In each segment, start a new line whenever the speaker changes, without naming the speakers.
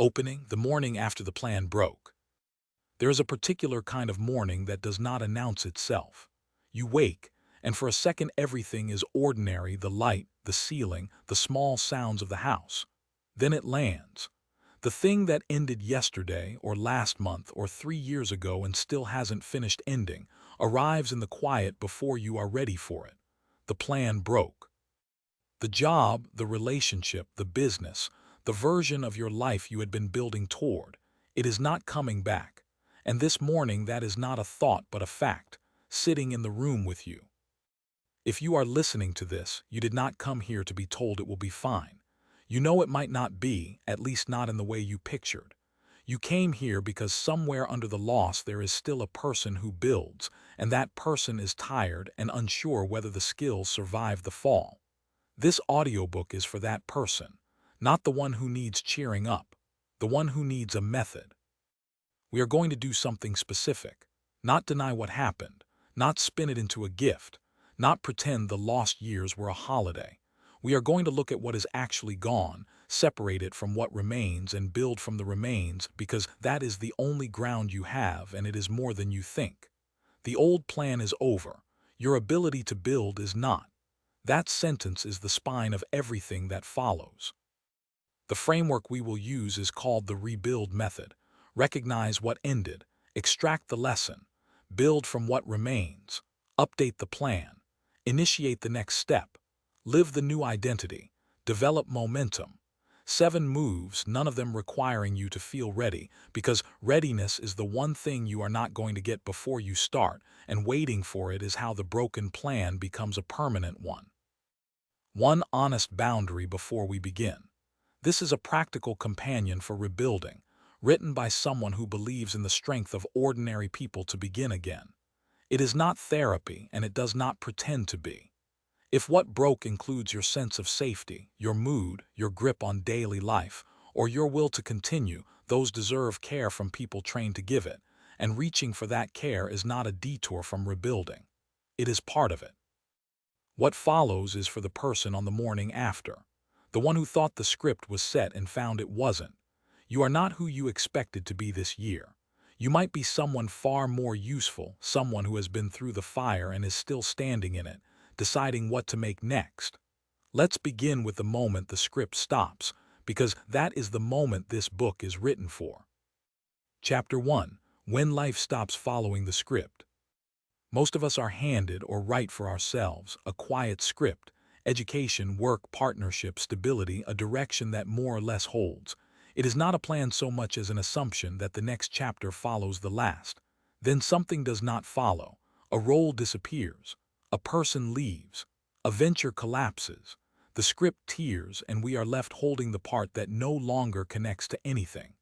Opening, the morning after the plan broke. There is a particular kind of morning that does not announce itself. You wake, and for a second everything is ordinary: the light, the ceiling, the small sounds of the house. Then it lands. The thing that ended yesterday, or last month, or 3 years ago and still hasn't finished ending, arrives in the quiet before you are ready for it. The plan broke. The job, the relationship, the business, the version of your life you had been building toward, it is not coming back. And this morning that is not a thought but a fact, sitting in the room with you. If you are listening to this, you did not come here to be told it will be fine. You know it might not be, at least not in the way you pictured. You came here because somewhere under the loss there is still a person who builds, and that person is tired and unsure whether the skills survive the fall. This audiobook is for that person, not the one who needs cheering up, the one who needs a method. We are going to do something specific, not deny what happened, not spin it into a gift, not pretend the lost years were a holiday. We are going to look at what is actually gone, separate it from what remains, and build from the remains, because that is the only ground you have, and it is more than you think. The old plan is over. Your ability to build is not. That sentence is the spine of everything that follows. The framework we will use is called the rebuild method. Recognize what ended, extract the lesson, build from what remains, update the plan, initiate the next step, live the new identity, develop momentum. 7 moves, none of them requiring you to feel ready, because readiness is the one thing you are not going to get before you start, and waiting for it is how the broken plan becomes a permanent one. One honest boundary before we begin. This is a practical companion for rebuilding, written by someone who believes in the strength of ordinary people to begin again. It is not therapy, and it does not pretend to be. If what broke includes your sense of safety, your mood, your grip on daily life, or your will to continue, those deserve care from people trained to give it, and reaching for that care is not a detour from rebuilding. It is part of it. What follows is for the person on the morning after, the one who thought the script was set and found it wasn't. You are not who you expected to be this year. You might be someone far more useful, someone who has been through the fire and is still standing in it, deciding what to make next. Let's begin with the moment the script stops, because that is the moment this book is written for. Chapter 1: When Life Stops Following the Script. Most of us are handed or write for ourselves a quiet script: education, work, partnership, stability, a direction that more or less holds. It is not a plan so much as an assumption that the next chapter follows the last. Then something does not follow. A role disappears. A person leaves. A venture collapses. The script tears, and we are left holding the part that no longer connects to anything.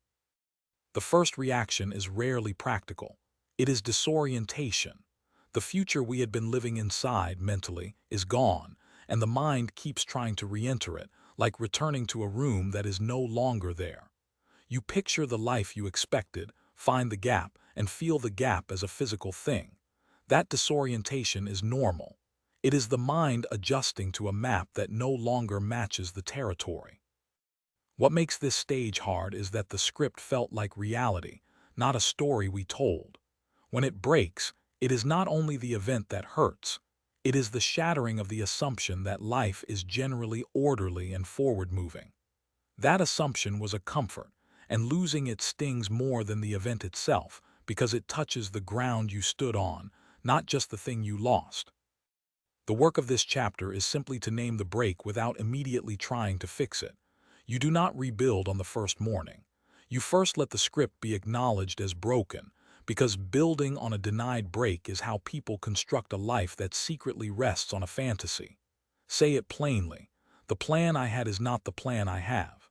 The first reaction is rarely practical. It is disorientation. The future we had been living inside mentally is gone, and the mind keeps trying to re-enter it, like returning to a room that is no longer there. You picture the life you expected, find the gap, and feel the gap as a physical thing. That disorientation is normal. It is the mind adjusting to a map that no longer matches the territory. What makes this stage hard is that the script felt like reality, not a story we told. When it breaks, it is not only the event that hurts, it is the shattering of the assumption that life is generally orderly and forward-moving. That assumption was a comfort, and losing it stings more than the event itself, because it touches the ground you stood on, not just the thing you lost. The work of this chapter is simply to name the break without immediately trying to fix it. You do not rebuild on the first morning. You first let the script be acknowledged as broken, because building on a denied break is how people construct a life that secretly rests on a fantasy. Say it plainly: the plan I had is not the plan I have.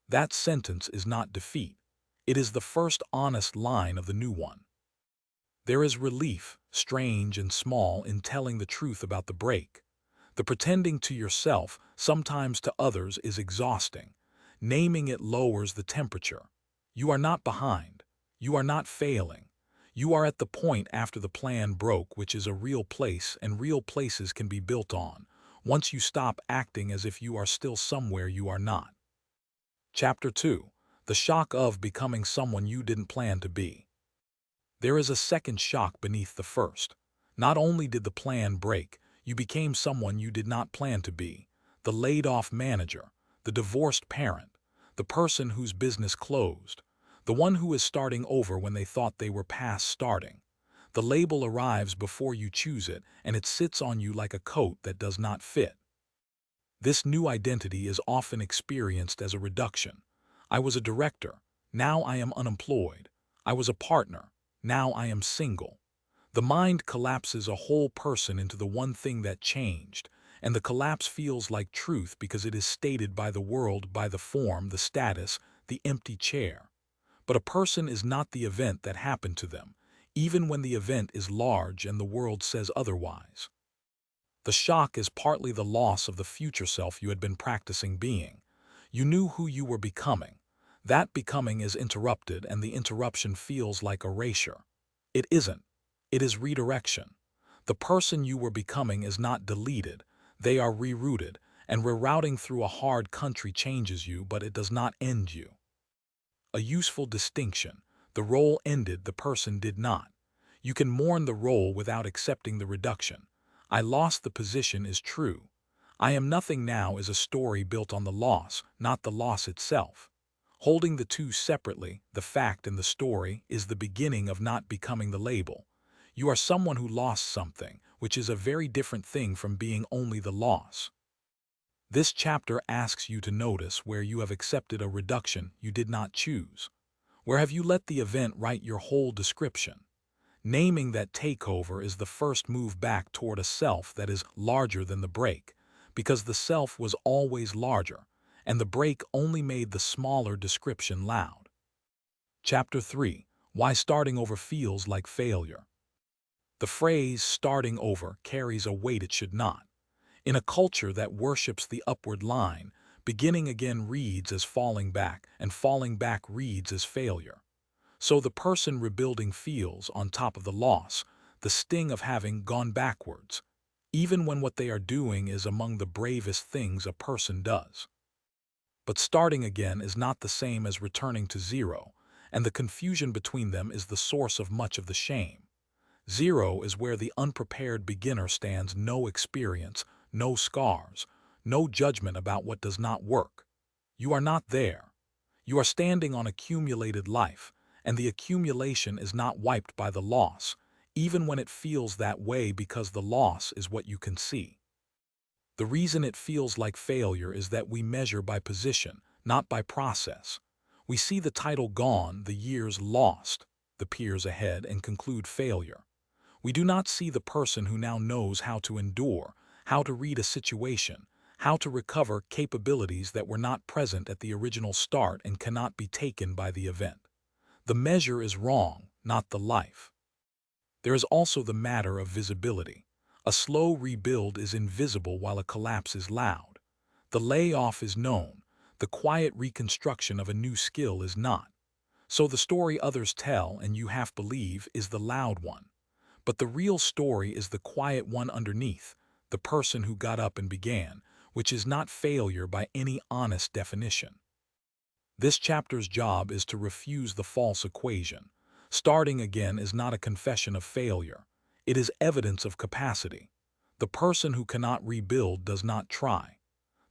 That sentence is not defeat. It is the first honest line of the new one. There is relief, strange and small, in telling the truth about the break. The pretending to yourself, sometimes to others, is exhausting. Naming it lowers the temperature. You are not behind. You are not failing. You are at the point after the plan broke, which is a real place, and real places can be built on, once you stop acting as if you are still somewhere you are not. Chapter 2: the shock of becoming someone you didn't plan to be. There is a second shock beneath the first. Not only did the plan break, you became someone you did not plan to be. The laid-off manager, the divorced parent, the person whose business closed, the one who is starting over when they thought they were past starting. The label arrives before you choose it, and it sits on you like a coat that does not fit. This new identity is often experienced as a reduction. I was a director, now I am unemployed. I was a partner, now I am single. The mind collapses a whole person into the one thing that changed, and the collapse feels like truth because it is stated by the world, by the form, the status, the empty chair. But a person is not the event that happened to them, even when the event is large and the world says otherwise. The shock is partly the loss of the future self you had been practicing being. You knew who you were becoming. That becoming is interrupted, and the interruption feels like erasure. It isn't. It is redirection. The person you were becoming is not deleted. They are rerouted, and rerouting through a hard country changes you, but it does not end you. A useful distinction. The role ended, the person did not. You can mourn the role without accepting the reduction. I lost the position is true. I am nothing now is a story built on the loss, not the loss itself. Holding the two separately, the fact and the story, is the beginning of not becoming the label. You are someone who lost something, which is a very different thing from being only the loss. This chapter asks you to notice where you have accepted a reduction you did not choose. Where have you let the event write your whole description? Naming that takeover is the first move back toward a self that is larger than the break, because the self was always larger, and the break only made the smaller description loud. Chapter 3. Why starting over feels like failure. The phrase starting over carries a weight it should not. In a culture that worships the upward line, beginning again reads as falling back, and falling back reads as failure. So the person rebuilding feels, on top of the loss, the sting of having gone backwards, even when what they are doing is among the bravest things a person does. But starting again is not the same as returning to zero, and the confusion between them is the source of much of the shame. Zero is where the unprepared beginner stands, no experience, no scars, no judgment about what does not work. You are not there. You are standing on accumulated life, and the accumulation is not wiped by the loss, even when it feels that way, because the loss is what you can see. The reason it feels like failure is that we measure by position, not by process. We see the title gone, the years lost, the peers ahead, and conclude failure. We do not see the person who now knows how to endure, how to read a situation, how to recover capabilities that were not present at the original start and cannot be taken by the event. The measure is wrong, not the life. There is also the matter of visibility. A slow rebuild is invisible while a collapse is loud. The layoff is known. The quiet reconstruction of a new skill is not. So the story others tell and you half believe is the loud one. But the real story is the quiet one underneath, the person who got up and began, which is not failure by any honest definition. This chapter's job is to refuse the false equation. Starting again is not a confession of failure. It is evidence of capacity. The person who cannot rebuild does not try.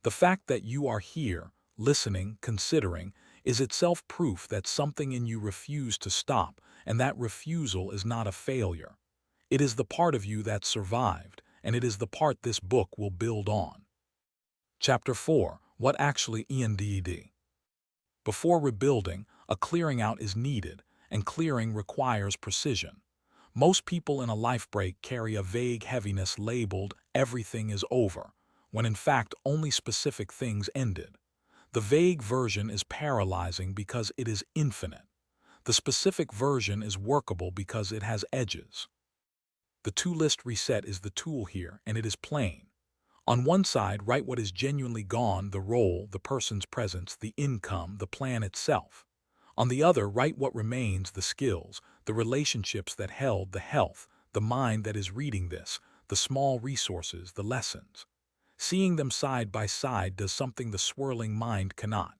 The fact that you are here, listening, considering, is itself proof that something in you refused to stop, and that refusal is not a failure. It is the part of you that survived, and it is the part this book will build on. Chapter 4. What actually ended? Before rebuilding, a clearing out is needed, and clearing requires precision. Most people in a life break carry a vague heaviness labeled "everything is over," when in fact only specific things ended. The vague version is paralyzing because it is infinite. The specific version is workable because it has edges. The to-list reset is the tool here, and it is plain. On one side, write what is genuinely gone, the role, the person's presence, the income, the plan itself. On the other, write what remains, the skills, the relationships that held, the health, the mind that is reading this, the small resources, the lessons. Seeing them side by side does something the swirling mind cannot.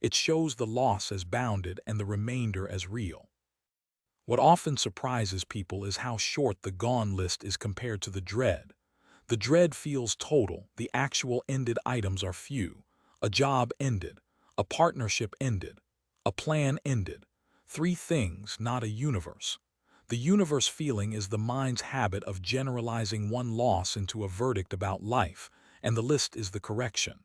It shows the loss as bounded and the remainder as real. What often surprises people is how short the gone list is compared to the dread. The dread feels total, the actual ended items are few. A job ended, a partnership ended, a plan ended. 3 things, not a universe. The universe feeling is the mind's habit of generalizing one loss into a verdict about life, and the list is the correction.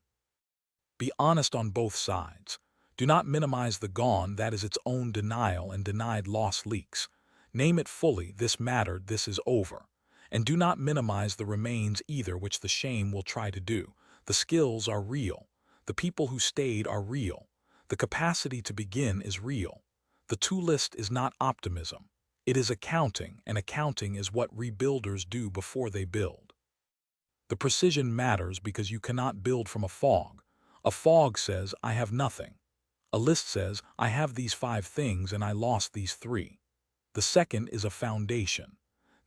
Be honest on both sides. Do not minimize the gone, that is its own denial, and denied loss leaks. Name it fully, this mattered, this is over. And do not minimize the remains either, which the shame will try to do. The skills are real. The people who stayed are real. The capacity to begin is real. The to-list is not optimism. It is accounting, and accounting is what rebuilders do before they build. The precision matters because you cannot build from a fog. A fog says, I have nothing. A list says, I have these 5 things and I lost these 3. The second is a foundation.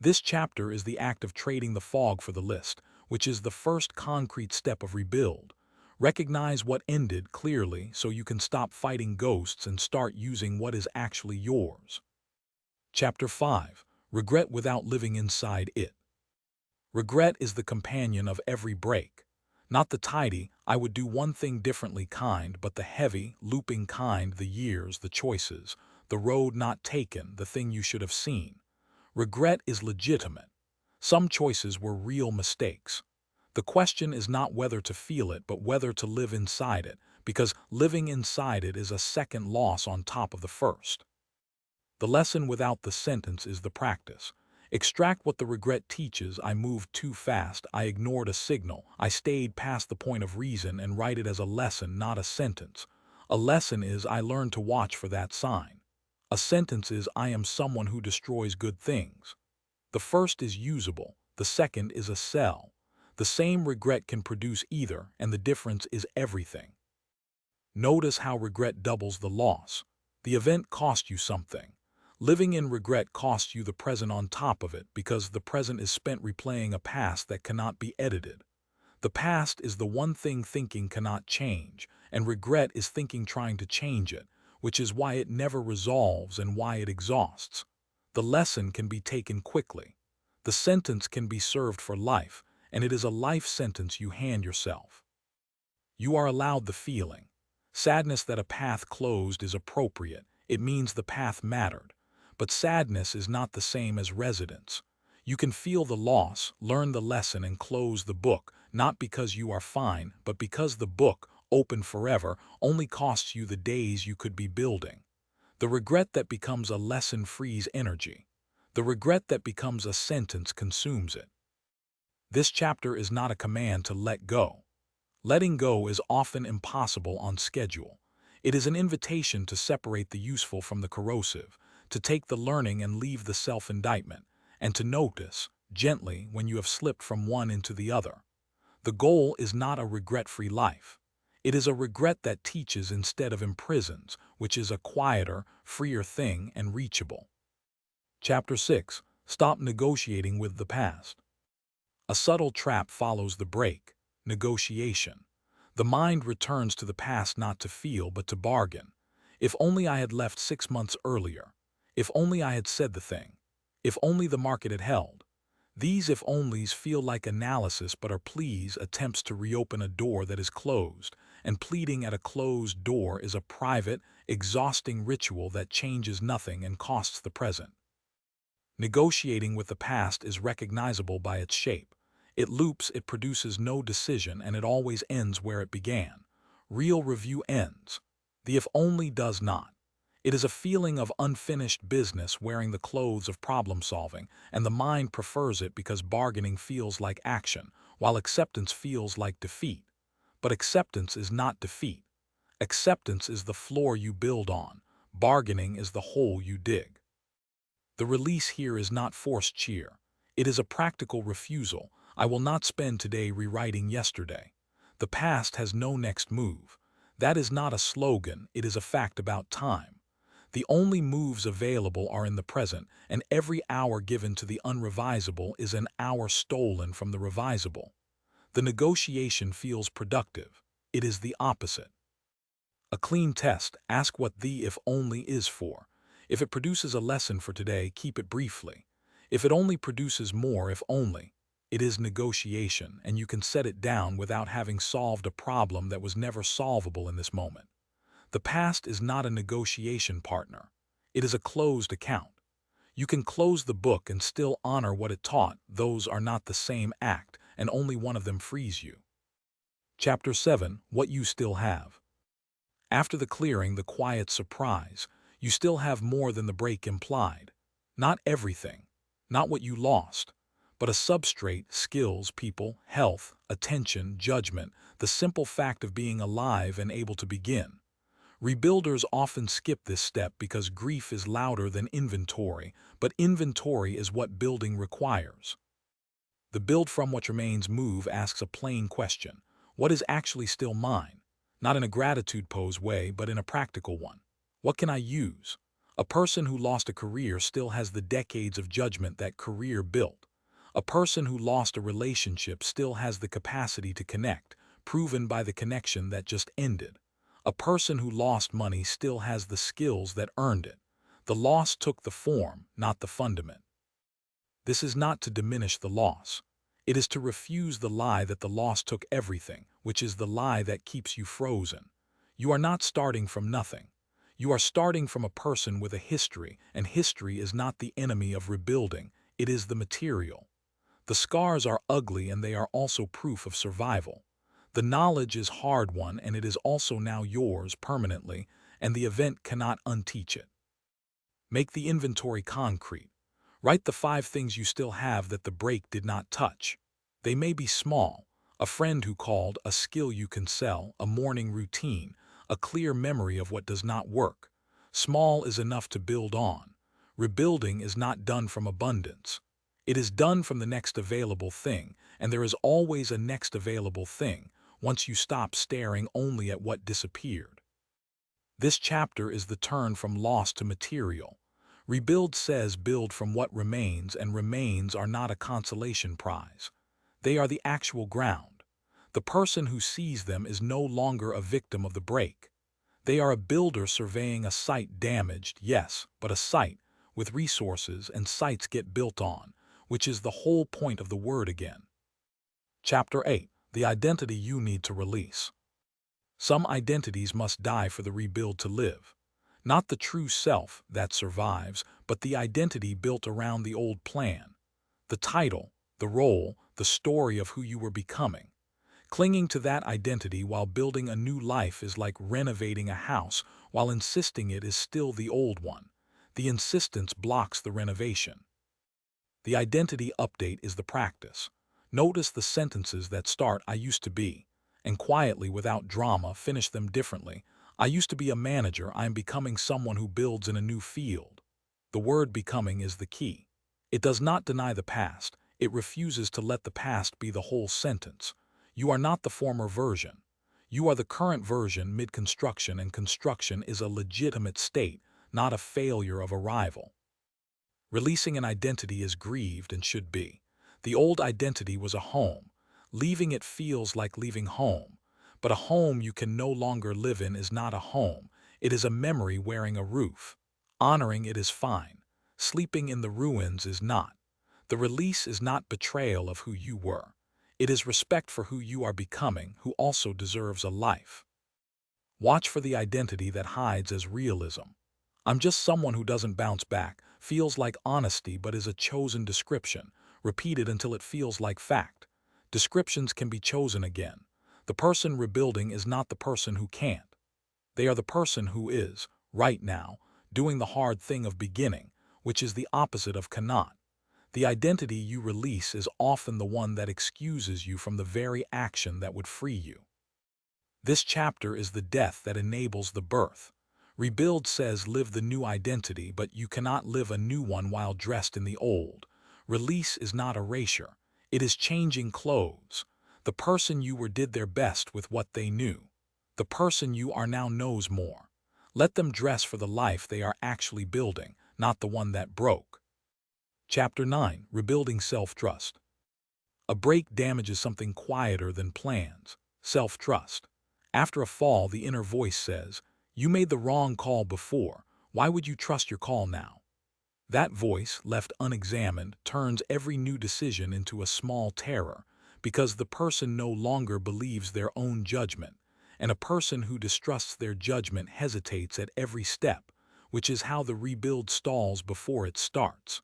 This chapter is the act of trading the fog for the list, which is the first concrete step of rebuild. Recognize what ended clearly so you can stop fighting ghosts and start using what is actually yours. Chapter 5. Regret without living inside it. Regret is the companion of every break. Not the tidy, I would do one thing differently kind, but the heavy, looping kind, the years, the choices, the road not taken, the thing you should have seen. Regret is legitimate. Some choices were real mistakes. The question is not whether to feel it, but whether to live inside it, because living inside it is a second loss on top of the first. The lesson without the sentence is the practice. Extract what the regret teaches. I moved too fast, I ignored a signal, I stayed past the point of reason, and write it as a lesson, not a sentence. A lesson is I learned to watch for that sign. A sentence is I am someone who destroys good things. The first is usable, the second is a cell. The same regret can produce either, and the difference is everything. Notice how regret doubles the loss. The event cost you something. Living in regret costs you the present on top of it, because the present is spent replaying a past that cannot be edited. The past is the one thing thinking cannot change, and regret is thinking trying to change it, which is why it never resolves and why it exhausts. The lesson can be taken quickly. The sentence can be served for life, and it is a life sentence you hand yourself. You are allowed the feeling. Sadness that a path closed is appropriate. It means the path mattered. But sadness is not the same as residence. You can feel the loss, learn the lesson, and close the book, not because you are fine, but because the book, open forever, only costs you the days you could be building. The regret that becomes a lesson frees energy. The regret that becomes a sentence consumes it. This chapter is not a command to let go. Letting go is often impossible on schedule. It is an invitation to separate the useful from the corrosive, to take the learning and leave the self-indictment, and to notice, gently, when you have slipped from one into the other. The goal is not a regret-free life. It is a regret that teaches instead of imprisons, which is a quieter, freer thing and reachable. Chapter 6. Stop negotiating with the past. A subtle trap follows the break: negotiation. The mind returns to the past not to feel, but to bargain. If only I had left 6 months earlier. If only I had said the thing. If only the market had held. These if-onlys feel like analysis but are pleas, attempts to reopen a door that is closed, and pleading at a closed door is a private, exhausting ritual that changes nothing and costs the present. Negotiating with the past is recognizable by its shape. It loops, it produces no decision, and it always ends where it began. Real review ends. The if-only does not. It is a feeling of unfinished business wearing the clothes of problem-solving, and the mind prefers it because bargaining feels like action, while acceptance feels like defeat. But acceptance is not defeat. Acceptance is the floor you build on. Bargaining is the hole you dig. The release here is not forced cheer. It is a practical refusal. I will not spend today rewriting yesterday. The past has no next move. That is not a slogan, it is a fact about time. The only moves available are in the present, and every hour given to the unrevisable is an hour stolen from the revisable. The negotiation feels productive. It is the opposite. A clean test, ask what the if only is for. If it produces a lesson for today, keep it briefly. If it only produces more if only, it is negotiation, and you can set it down without having solved a problem that was never solvable in this moment. The past is not a negotiation partner. It is a closed account. You can close the book and still honor what it taught. Those are not the same act, and only one of them frees you. Chapter 7. What you still have. After the clearing, the quiet surprise, you still have more than the break implied. Not everything, not what you lost, but a substrate, skills, people, health, attention, judgment, the simple fact of being alive and able to begin. Rebuilders often skip this step because grief is louder than inventory, but inventory is what building requires. The build from what remains move asks a plain question. What is actually still mine? Not in a gratitude pose way, but in a practical one. What can I use? A person who lost a career still has the decades of judgment that career built. A person who lost a relationship still has the capacity to connect, proven by the connection that just ended. A person who lost money still has the skills that earned it. The loss took the form, not the fundament. This is not to diminish the loss. It is to refuse the lie that the loss took everything, which is the lie that keeps you frozen. You are not starting from nothing. You are starting from a person with a history, and history is not the enemy of rebuilding. It is the material. The scars are ugly, and they are also proof of survival. The knowledge is hard-won, and it is also now yours permanently, and the event cannot unteach it. Make the inventory concrete. Write the 5 things you still have that the break did not touch. They may be small: a friend who called, a skill you can sell, a morning routine, a clear memory of what does not work. Small is enough to build on. Rebuilding is not done from abundance. It is done from the next available thing, and there is always a next available thing, once you stop staring only at what disappeared. This chapter is the turn from loss to material. Rebuild says build from what remains, and remains are not a consolation prize. They are the actual ground. The person who sees them is no longer a victim of the break. They are a builder surveying a site damaged, yes, but a site, with resources, and sites get built on, which is the whole point of the word again. Chapter 8. The identity you need to release. Some identities must die for the rebuild to live. Not the true self that survives, but the identity built around the old plan. The title, the role, the story of who you were becoming. Clinging to that identity while building a new life is like renovating a house while insisting it is still the old one. The insistence blocks the renovation. The identity update is the practice. Notice the sentences that start "I used to be," and quietly, without drama, finish them differently. I used to be a manager. I am becoming someone who builds in a new field. The word becoming is the key. It does not deny the past. It refuses to let the past be the whole sentence. You are not the former version. You are the current version mid-construction, and construction is a legitimate state, not a failure of arrival. Releasing an identity is grieved and should be. The old identity was a home. Leaving it feels like leaving home. But a home you can no longer live in is not a home. It is a memory wearing a roof. Honoring it is fine. Sleeping in the ruins is not. The release is not betrayal of who you were. It is respect for who you are becoming, who also deserves a life. Watch for the identity that hides as realism. I'm just someone who doesn't bounce back, feels like honesty but is a chosen description, repeated until it feels like fact. Descriptions can be chosen again. The person rebuilding is not the person who can't. They are the person who is, right now, doing the hard thing of beginning, which is the opposite of cannot. The identity you release is often the one that excuses you from the very action that would free you. This chapter is the death that enables the birth. Rebuild says live the new identity, but you cannot live a new one while dressed in the old. Release is not erasure. It is changing clothes. The person you were did their best with what they knew. The person you are now knows more. Let them dress for the life they are actually building, not the one that broke. Chapter 9. Rebuilding self-trust. A break damages something quieter than plans: self-trust. After a fall, the inner voice says, "You made the wrong call before. Why would you trust your call now?" That voice, left unexamined, turns every new decision into a small terror, because the person no longer believes their own judgment, and a person who distrusts their judgment hesitates at every step, which is how the rebuild stalls before it starts.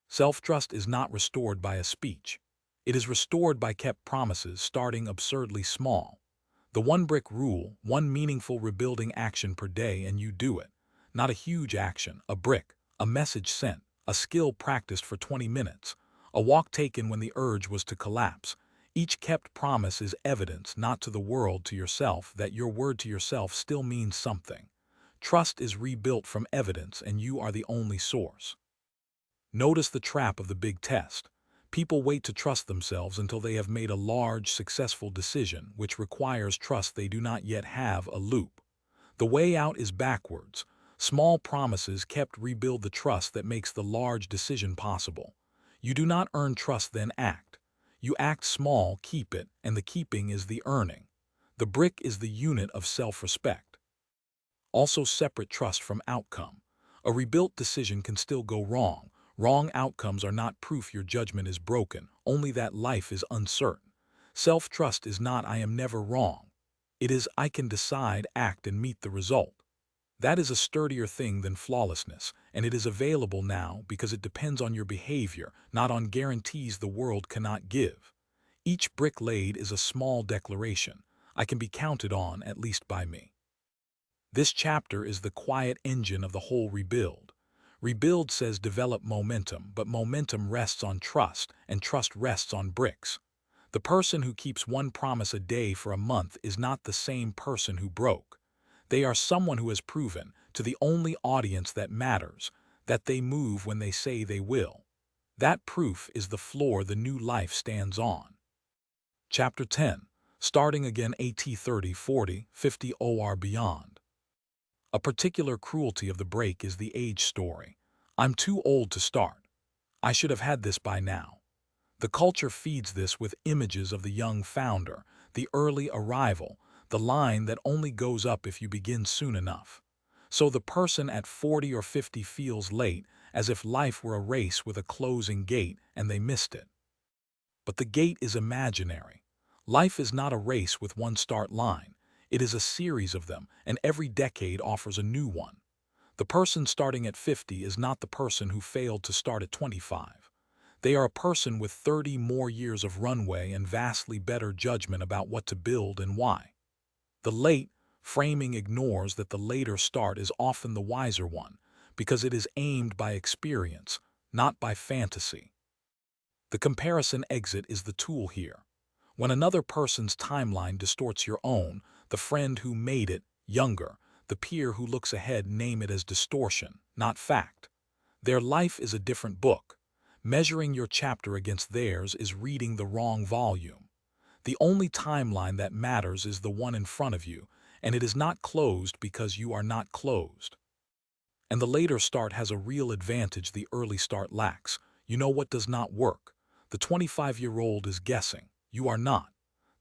Self-trust is not restored by a speech. It is restored by kept promises, starting absurdly small. The one-brick rule, one meaningful rebuilding action per day and you do it. Not a huge action, a brick, a message sent, a skill practiced for 20 minutes, a walk taken when the urge was to collapse. Each kept promise is evidence, not to the world, to yourself, that your word to yourself still means something. Trust is rebuilt from evidence, and you are the only source. Notice the trap of the big test. People wait to trust themselves until they have made a large, successful decision, which requires trust they do not yet have. A loop. The way out is backwards. Small promises kept rebuild the trust that makes the large decision possible. You do not earn trust, then act. You act small, keep it, and the keeping is the earning. The brick is the unit of self-respect. Also separate trust from outcome. A rebuilt decision can still go wrong. Wrong outcomes are not proof your judgment is broken, only that life is uncertain. Self-trust is not "I am never wrong." It is "I can decide, act, and meet the result." That is a sturdier thing than flawlessness, and it is available now because it depends on your behavior, not on guarantees the world cannot give. Each brick laid is a small declaration. I can be counted on, at least by me. This chapter is the quiet engine of the whole rebuild. Rebuild says develop momentum, but momentum rests on trust, and trust rests on bricks. The person who keeps one promise a day for a month is not the same person who broke. They are someone who has proven, to the only audience that matters, that they move when they say they will. That proof is the floor the new life stands on. Chapter 10. Starting again. At 30, 40, 50 or beyond. A particular cruelty of the break is the age story. I'm too old to start. I should have had this by now. The culture feeds this with images of the young founder, the early arrival, the line that only goes up if you begin soon enough. So the person at 40 or 50 feels late, as if life were a race with a closing gate and they missed it. But the gate is imaginary. Life is not a race with one start line. It is a series of them, and every decade offers a new one. The person starting at 50 is not the person who failed to start at 25. They are a person with 30 more years of runway and vastly better judgment about what to build and why. The late framing ignores that the later start is often the wiser one, because it is aimed by experience, not by fantasy. The comparison exit is the tool here. When another person's timeline distorts your own, the friend who made it younger, the peer who looks ahead, name it as distortion, not fact. Their life is a different book. Measuring your chapter against theirs is reading the wrong volume. The only timeline that matters is the one in front of you, and it is not closed because you are not closed. And the later start has a real advantage the early start lacks. You know what does not work. The 25-year-old is guessing. You are not.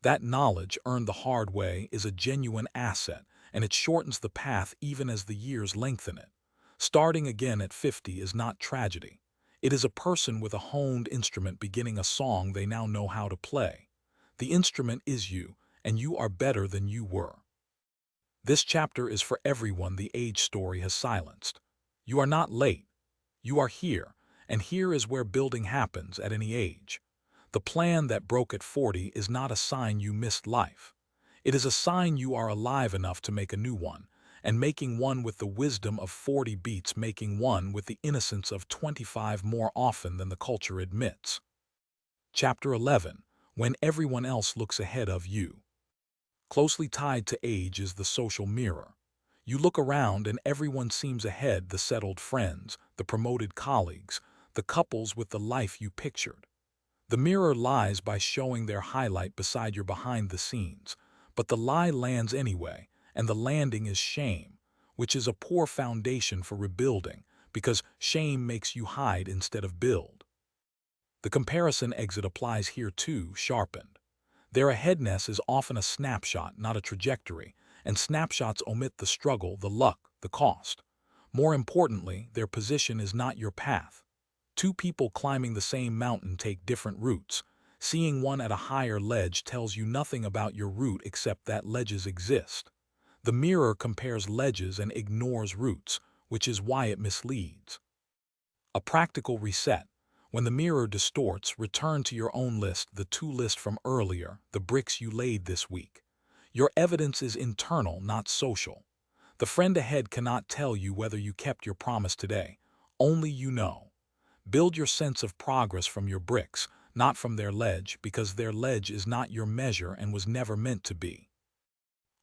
That knowledge, earned the hard way, is a genuine asset, and it shortens the path even as the years lengthen it. Starting again at 50 is not tragedy. It is a person with a honed instrument beginning a song they now know how to play. The instrument is you, and you are better than you were. This chapter is for everyone the age story has silenced. You are not late. You are here, and here is where building happens at any age. The plan that broke at 40 is not a sign you missed life. It is a sign you are alive enough to make a new one, and making one with the wisdom of 40 beats making one with the innocence of 25 more often than the culture admits. Chapter 11. When everyone else looks ahead of you. Closely tied to age is the social mirror. You look around and everyone seems ahead: the settled friends, the promoted colleagues, the couples with the life you pictured. The mirror lies by showing their highlight beside your behind the scenes, but the lie lands anyway, and the landing is shame, which is a poor foundation for rebuilding, because shame makes you hide instead of build. The comparison exit applies here too, sharpened. Their aheadness is often a snapshot, not a trajectory, and snapshots omit the struggle, the luck, the cost. More importantly, their position is not your path. Two people climbing the same mountain take different routes. Seeing one at a higher ledge tells you nothing about your route except that ledges exist. The mirror compares ledges and ignores routes, which is why it misleads. A practical reset. When the mirror distorts, return to your own list, the to-list from earlier, the bricks you laid this week. Your evidence is internal, not social. The friend ahead cannot tell you whether you kept your promise today. Only you know. Build your sense of progress from your bricks, not from their ledge, because their ledge is not your measure and was never meant to be.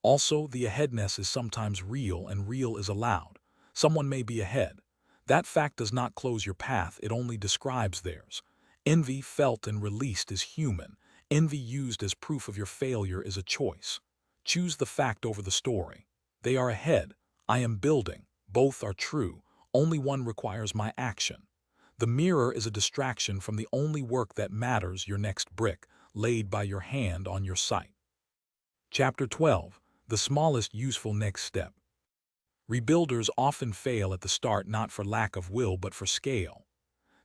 Also, the aheadness is sometimes real, and real is allowed. Someone may be ahead. That fact does not close your path, it only describes theirs. Envy felt and released is human. Envy used as proof of your failure is a choice. Choose the fact over the story. They are ahead. I am building. Both are true. Only one requires my action. The mirror is a distraction from the only work that matters, your next brick, laid by your hand on your site. Chapter 12. The smallest useful next step. Rebuilders often fail at the start, not for lack of will but for scale.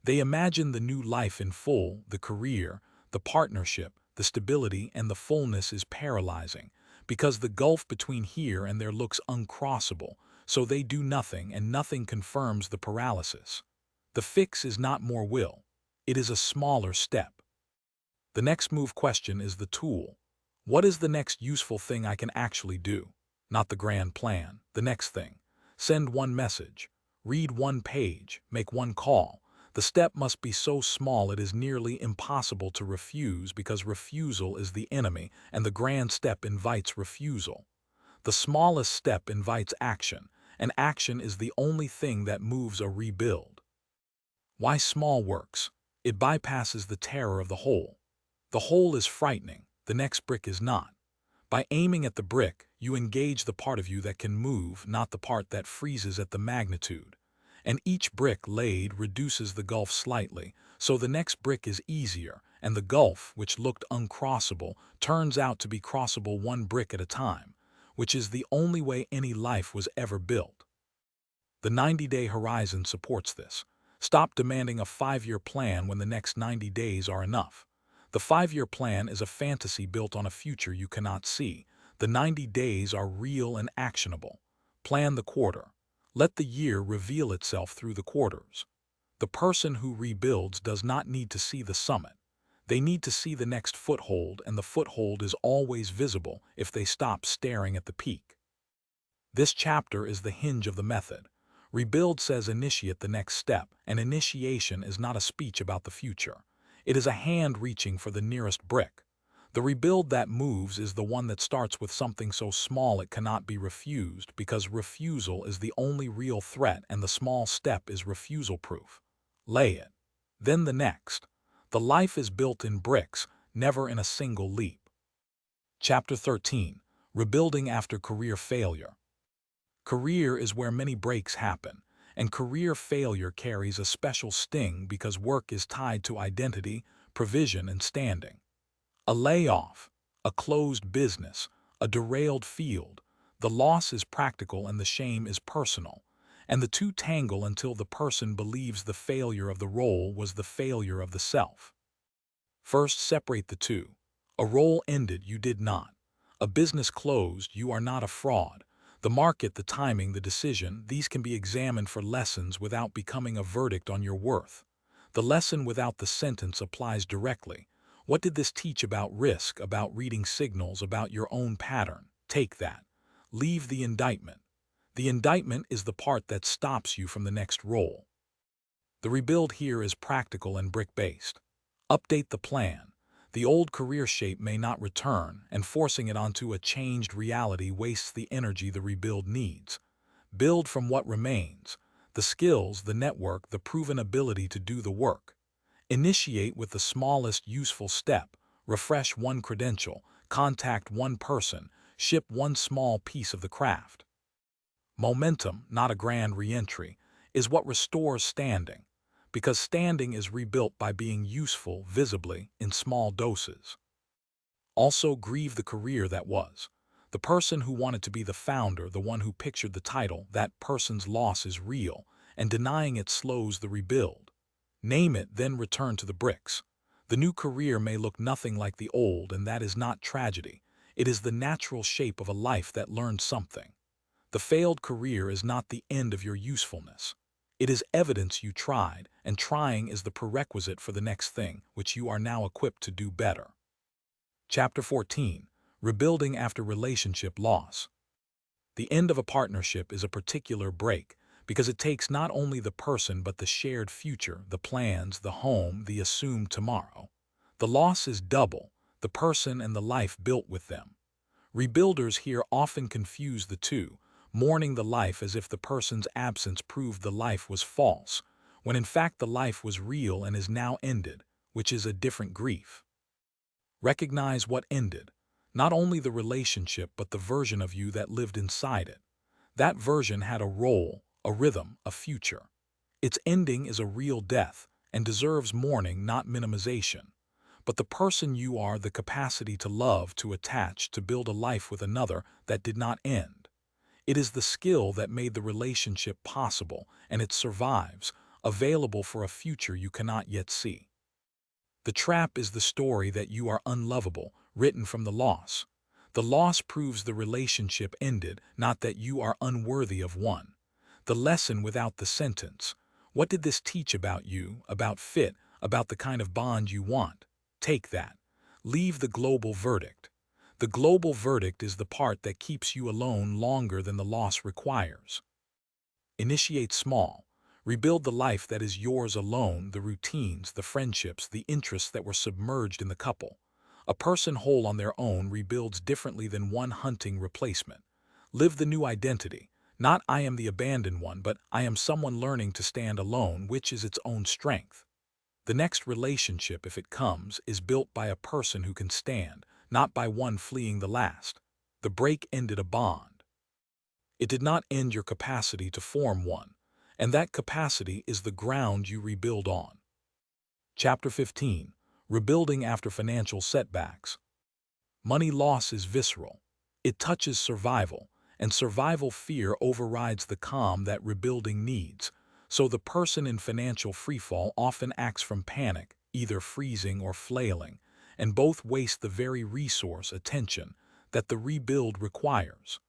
They imagine the new life in full, the career, the partnership, the stability, and the fullness is paralyzing, because the gulf between here and there looks uncrossable, so they do nothing, and nothing confirms the paralysis. The fix is not more will. It is a smaller step. The next move question is the tool. What is the next useful thing I can actually do? Not the grand plan. The next thing. Send one message. Read one page. Make one call. The step must be so small it is nearly impossible to refuse, because refusal is the enemy, and the grand step invites refusal. The smallest step invites action, and action is the only thing that moves a rebuild. Why small works? It bypasses the terror of the whole. The whole is frightening. The next brick is not. By aiming at the brick, you engage the part of you that can move, not the part that freezes at the magnitude. And each brick laid reduces the gulf slightly, so the next brick is easier, and the gulf, which looked uncrossable, turns out to be crossable one brick at a time, which is the only way any life was ever built. The 90-day horizon supports this. Stop demanding a 5-year plan when the next 90 days are enough. The 5-year plan is a fantasy built on a future you cannot see. The 90 days are real and actionable. Plan the quarter. Let the year reveal itself through the quarters. The person who rebuilds does not need to see the summit. They need to see the next foothold, and the foothold is always visible if they stop staring at the peak. This chapter is the hinge of the method. Rebuild says initiate the next step, and initiation is not a speech about the future. It is a hand reaching for the nearest brick. The rebuild that moves is the one that starts with something so small it cannot be refused, because refusal is the only real threat, and the small step is refusal-proof. Lay it. Then the next. The life is built in bricks, never in a single leap. Chapter 13. Rebuilding after career failure. Career is where many breaks happen, and career failure carries a special sting because work is tied to identity, provision, and standing. A layoff, a closed business, a derailed field, the loss is practical and the shame is personal, and the two tangle until the person believes the failure of the role was the failure of the self. First, separate the two. A role ended, you did not. A business closed, you are not a fraud. The market, the timing, the decision, these can be examined for lessons without becoming a verdict on your worth. The lesson without the sentence applies directly. What did this teach about risk, about reading signals, about your own pattern? Take that. Leave the indictment. The indictment is the part that stops you from the next role. The rebuild here is practical and brick-based. Update the plan. The old career shape may not return, and forcing it onto a changed reality wastes the energy the rebuild needs. Build from what remains: the skills, the network, the proven ability to do the work. Initiate with the smallest useful step. Refresh one credential, contact one person, ship one small piece of the craft. Momentum, not a grand re-entry, is what restores standing, because standing is rebuilt by being useful visibly in small doses. Also grieve the career that was. The person who wanted to be the founder, the one who pictured the title, that person's loss is real, and denying it slows the rebuild. Name it, then return to the bricks. The new career may look nothing like the old, and that is not tragedy. It is the natural shape of a life that learned something. The failed career is not the end of your usefulness. It is evidence you tried, and trying is the prerequisite for the next thing, which you are now equipped to do better. Chapter 14. Rebuilding after relationship loss. The end of a partnership is a particular break because it takes not only the person but the shared future, the plans, the home, the assumed tomorrow. The loss is double, the person and the life built with them. Rebuilders here often confuse the two, mourning the life as if the person's absence proved the life was false, when in fact the life was real and is now ended, which is a different grief. Recognize what ended, not only the relationship but the version of you that lived inside it. That version had a role, a rhythm, a future. Its ending is a real death and deserves mourning, not minimization. But the person you are, the capacity to love, to attach, to build a life with another that did not end. It is the skill that made the relationship possible, and it survives, available for a future you cannot yet see. The trap is the story that you are unlovable, written from the loss. The loss proves the relationship ended, not that you are unworthy of one. The lesson without the sentence. What did this teach about you, about fit, about the kind of bond you want? Take that. Leave the global verdict. The global verdict is the part that keeps you alone longer than the loss requires. Initiate small. Rebuild the life that is yours alone, the routines, the friendships, the interests that were submerged in the couple. A person whole on their own rebuilds differently than one hunting replacement. Live the new identity. Not I am the abandoned one, but I am someone learning to stand alone, which is its own strength. The next relationship, if it comes, is built by a person who can stand, not by one fleeing the last. The break ended a bond. It did not end your capacity to form one, and that capacity is the ground you rebuild on. Chapter 15. Rebuilding after financial setbacks. Money loss is visceral. It touches survival, and survival fear overrides the calm that rebuilding needs. So the person in financial freefall often acts from panic, either freezing or flailing, and both waste the very resource, attention, that the rebuild requires.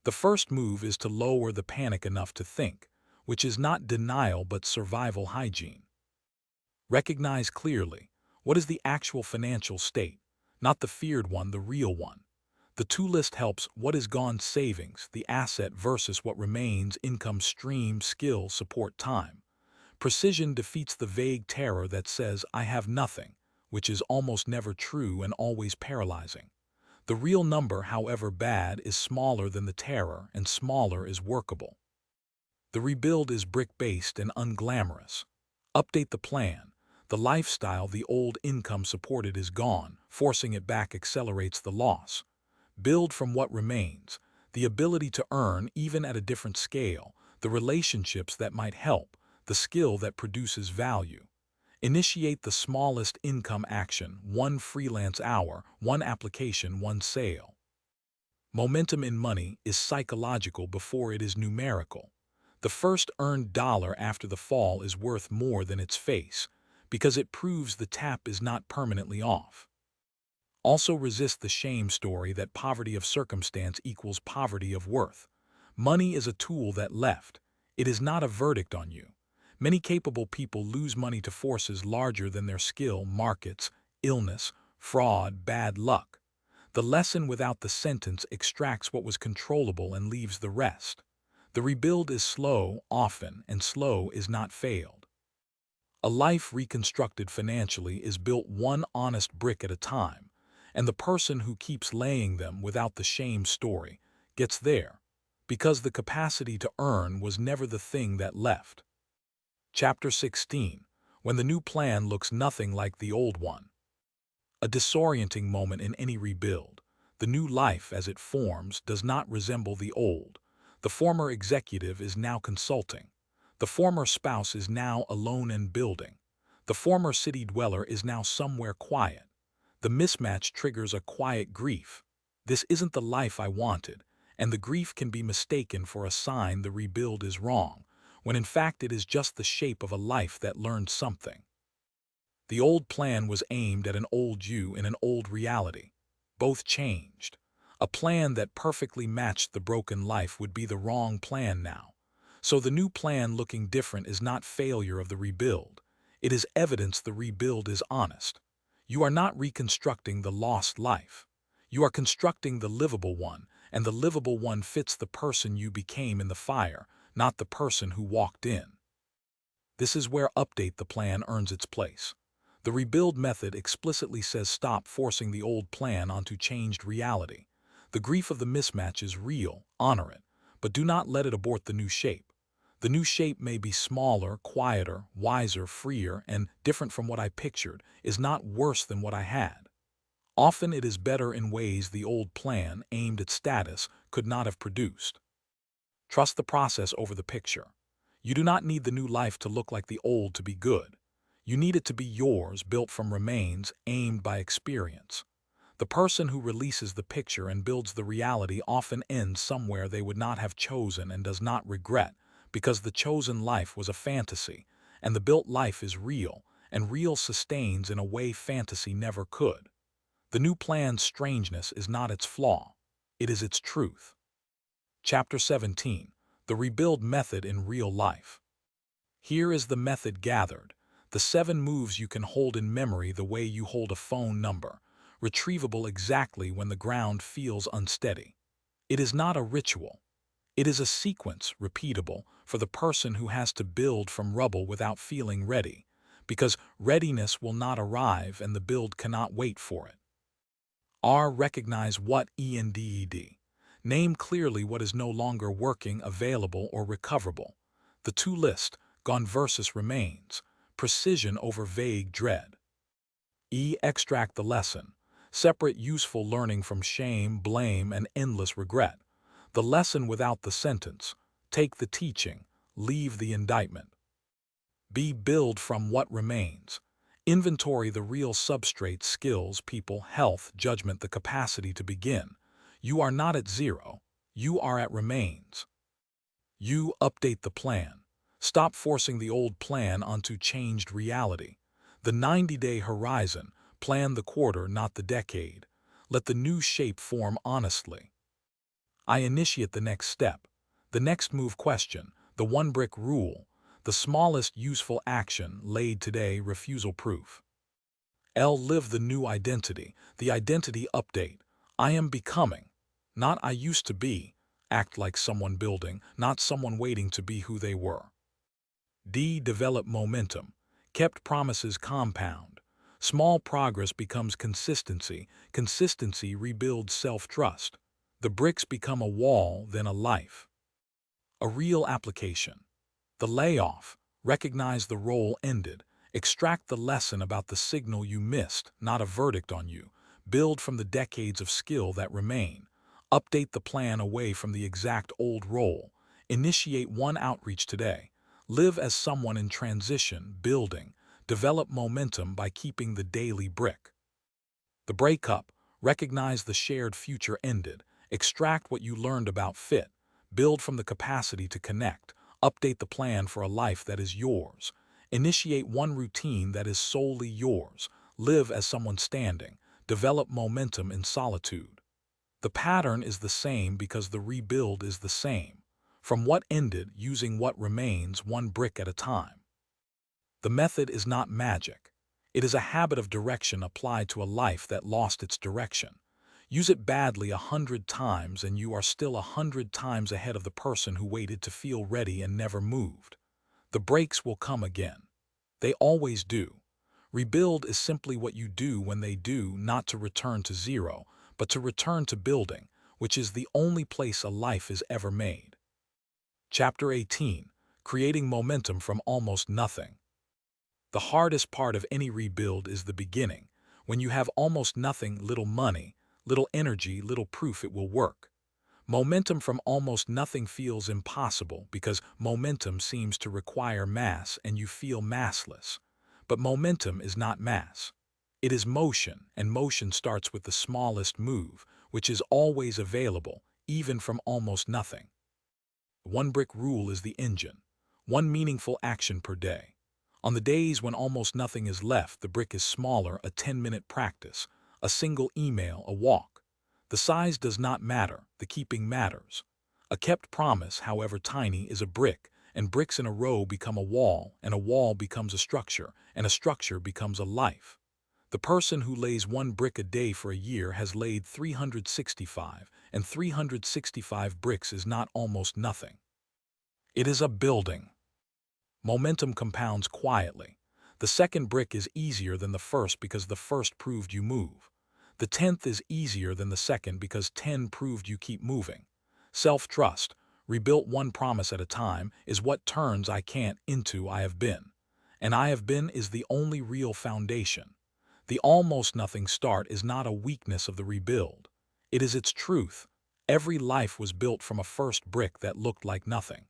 The first move is to lower the panic enough to think, which is not denial but survival hygiene. Recognize clearly, what is the actual financial state, not the feared one, the real one. The to-list helps: what is gone, savings, the asset versus what remains, income stream, skill, support, time. Precision defeats the vague terror that says, I have nothing, which is almost never true and always paralyzing. The real number, however bad, is smaller than the terror, and smaller is workable. The rebuild is brick-based and unglamorous. Update the plan. The lifestyle the old income supported is gone. Forcing it back accelerates the loss. Build from what remains. The ability to earn, even at a different scale. The relationships that might help. The skill that produces value. Initiate the smallest income action, one freelance hour, one application, one sale. Momentum in money is psychological before it is numerical. The first earned dollar after the fall is worth more than its face, because it proves the tap is not permanently off. Also resist the shame story that poverty of circumstance equals poverty of worth. Money is a tool that left. It is not a verdict on you. Many capable people lose money to forces larger than their skill, markets, illness, fraud, bad luck. The lesson without the sentence extracts what was controllable and leaves the rest. The rebuild is slow, often, and slow is not failed. A life reconstructed financially is built one honest brick at a time, and the person who keeps laying them without the shame story gets there, because the capacity to earn was never the thing that left. Chapter 16. When the new plan looks nothing like the old one. A disorienting moment in any rebuild. The new life, as it forms, does not resemble the old. The former executive is now consulting. The former spouse is now alone and building. The former city dweller is now somewhere quiet. The mismatch triggers a quiet grief. This isn't the life I wanted, and the grief can be mistaken for a sign the rebuild is wrong, when in fact it is just the shape of a life that learned something. The old plan was aimed at an old you in an old reality. Both changed. A plan that perfectly matched the broken life would be the wrong plan now. So the new plan looking different is not failure of the rebuild. It is evidence the rebuild is honest. You are not reconstructing the lost life. You are constructing the livable one, and the livable one fits the person you became in the fire, not the person who walked in. This is where update the plan earns its place. The rebuild method explicitly says stop forcing the old plan onto changed reality. The grief of the mismatch is real, honor it, but do not let it abort the new shape. The new shape may be smaller, quieter, wiser, freer, and different from what I pictured, is not worse than what I had. Often it is better in ways the old plan, aimed at status, could not have produced. Trust the process over the picture. You do not need the new life to look like the old to be good. You need it to be yours, built from remains, aimed by experience. The person who releases the picture and builds the reality often ends somewhere they would not have chosen and does not regret, because the chosen life was a fantasy, and the built life is real, and real sustains in a way fantasy never could. The new plan's strangeness is not its flaw. It is its truth. Chapter 17. The Rebuild Method in Real Life. Here is the method gathered. The 7 moves you can hold in memory the way you hold a phone number, retrievable exactly when the ground feels unsteady. It is not a ritual. It is a sequence, repeatable, for the person who has to build from rubble without feeling ready, because readiness will not arrive and the build cannot wait for it. Recognize what ENDED. Name clearly what is no longer working, available, or recoverable. The 2 list, gone versus remains, precision over vague dread. Extract the lesson. Separate useful learning from shame, blame, and endless regret. The lesson without the sentence. Take the teaching. Leave the indictment. Build from what remains. Inventory the real substrate, skills, people, health, judgment, the capacity to begin. You are not at 0. You are at remains. Update the plan. Stop forcing the old plan onto changed reality. The 90-day horizon. Plan the quarter, not the decade. Let the new shape form honestly. I initiate the next step. The next move question. The 1 brick rule. The smallest useful action laid today, refusal proof. Live the new identity. The identity update. I am becoming. Not I used to be. Act like someone building, not someone waiting to be who they were. Develop momentum. Kept promises compound. Small progress becomes consistency. Consistency rebuilds self-trust. The bricks become a wall, then a life. A real application. The layoff. Recognize the role ended. Extract the lesson about the signal you missed, not a verdict on you. Build from the decades of skill that remain. Update the plan away from the exact old role. Initiate 1 outreach today. Live as someone in transition, building. Develop momentum by keeping the daily brick. The breakup. Recognize the shared future ended. Extract what you learned about fit. Build from the capacity to connect. Update the plan for a life that is yours. Initiate 1 routine that is solely yours. Live as someone standing. Develop momentum in solitude. The pattern is the same because the rebuild is the same. From what ended, using what remains, 1 brick at a time. The method is not magic. It is a habit of direction applied to a life that lost its direction. Use it badly 100 times and you are still 100 times ahead of the person who waited to feel ready and never moved. The breaks will come again. They always do. Rebuild is simply what you do when they do, not to return to 0, but to return to building, which is the only place a life is ever made. Chapter 18. Creating momentum from almost nothing. The hardest part of any rebuild is the beginning, when you have almost nothing, little money, little energy, little proof it will work. Momentum from almost nothing feels impossible because momentum seems to require mass and you feel massless. But momentum is not mass. It is motion, and motion starts with the smallest move, which is always available, even from almost nothing. One brick rule is the engine. One meaningful action per day. On the days when almost nothing is left, the brick is smaller, a 10-minute practice, a single email, a walk. The size does not matter, the keeping matters. A kept promise, however tiny, is a brick, and bricks in a row become a wall, and a wall becomes a structure, and a structure becomes a life. The person who lays one brick a day for a year has laid 365, and 365 bricks is not almost nothing. It is a building. Momentum compounds quietly. The second brick is easier than the first because the first proved you move. The 10th is easier than the second because 10 proved you keep moving. Self-trust, rebuilt one promise at a time, is what turns I can't into I have been. And I have been is the only real foundation. The almost nothing start is not a weakness of the rebuild. It is its truth. Every life was built from a first brick that looked like nothing.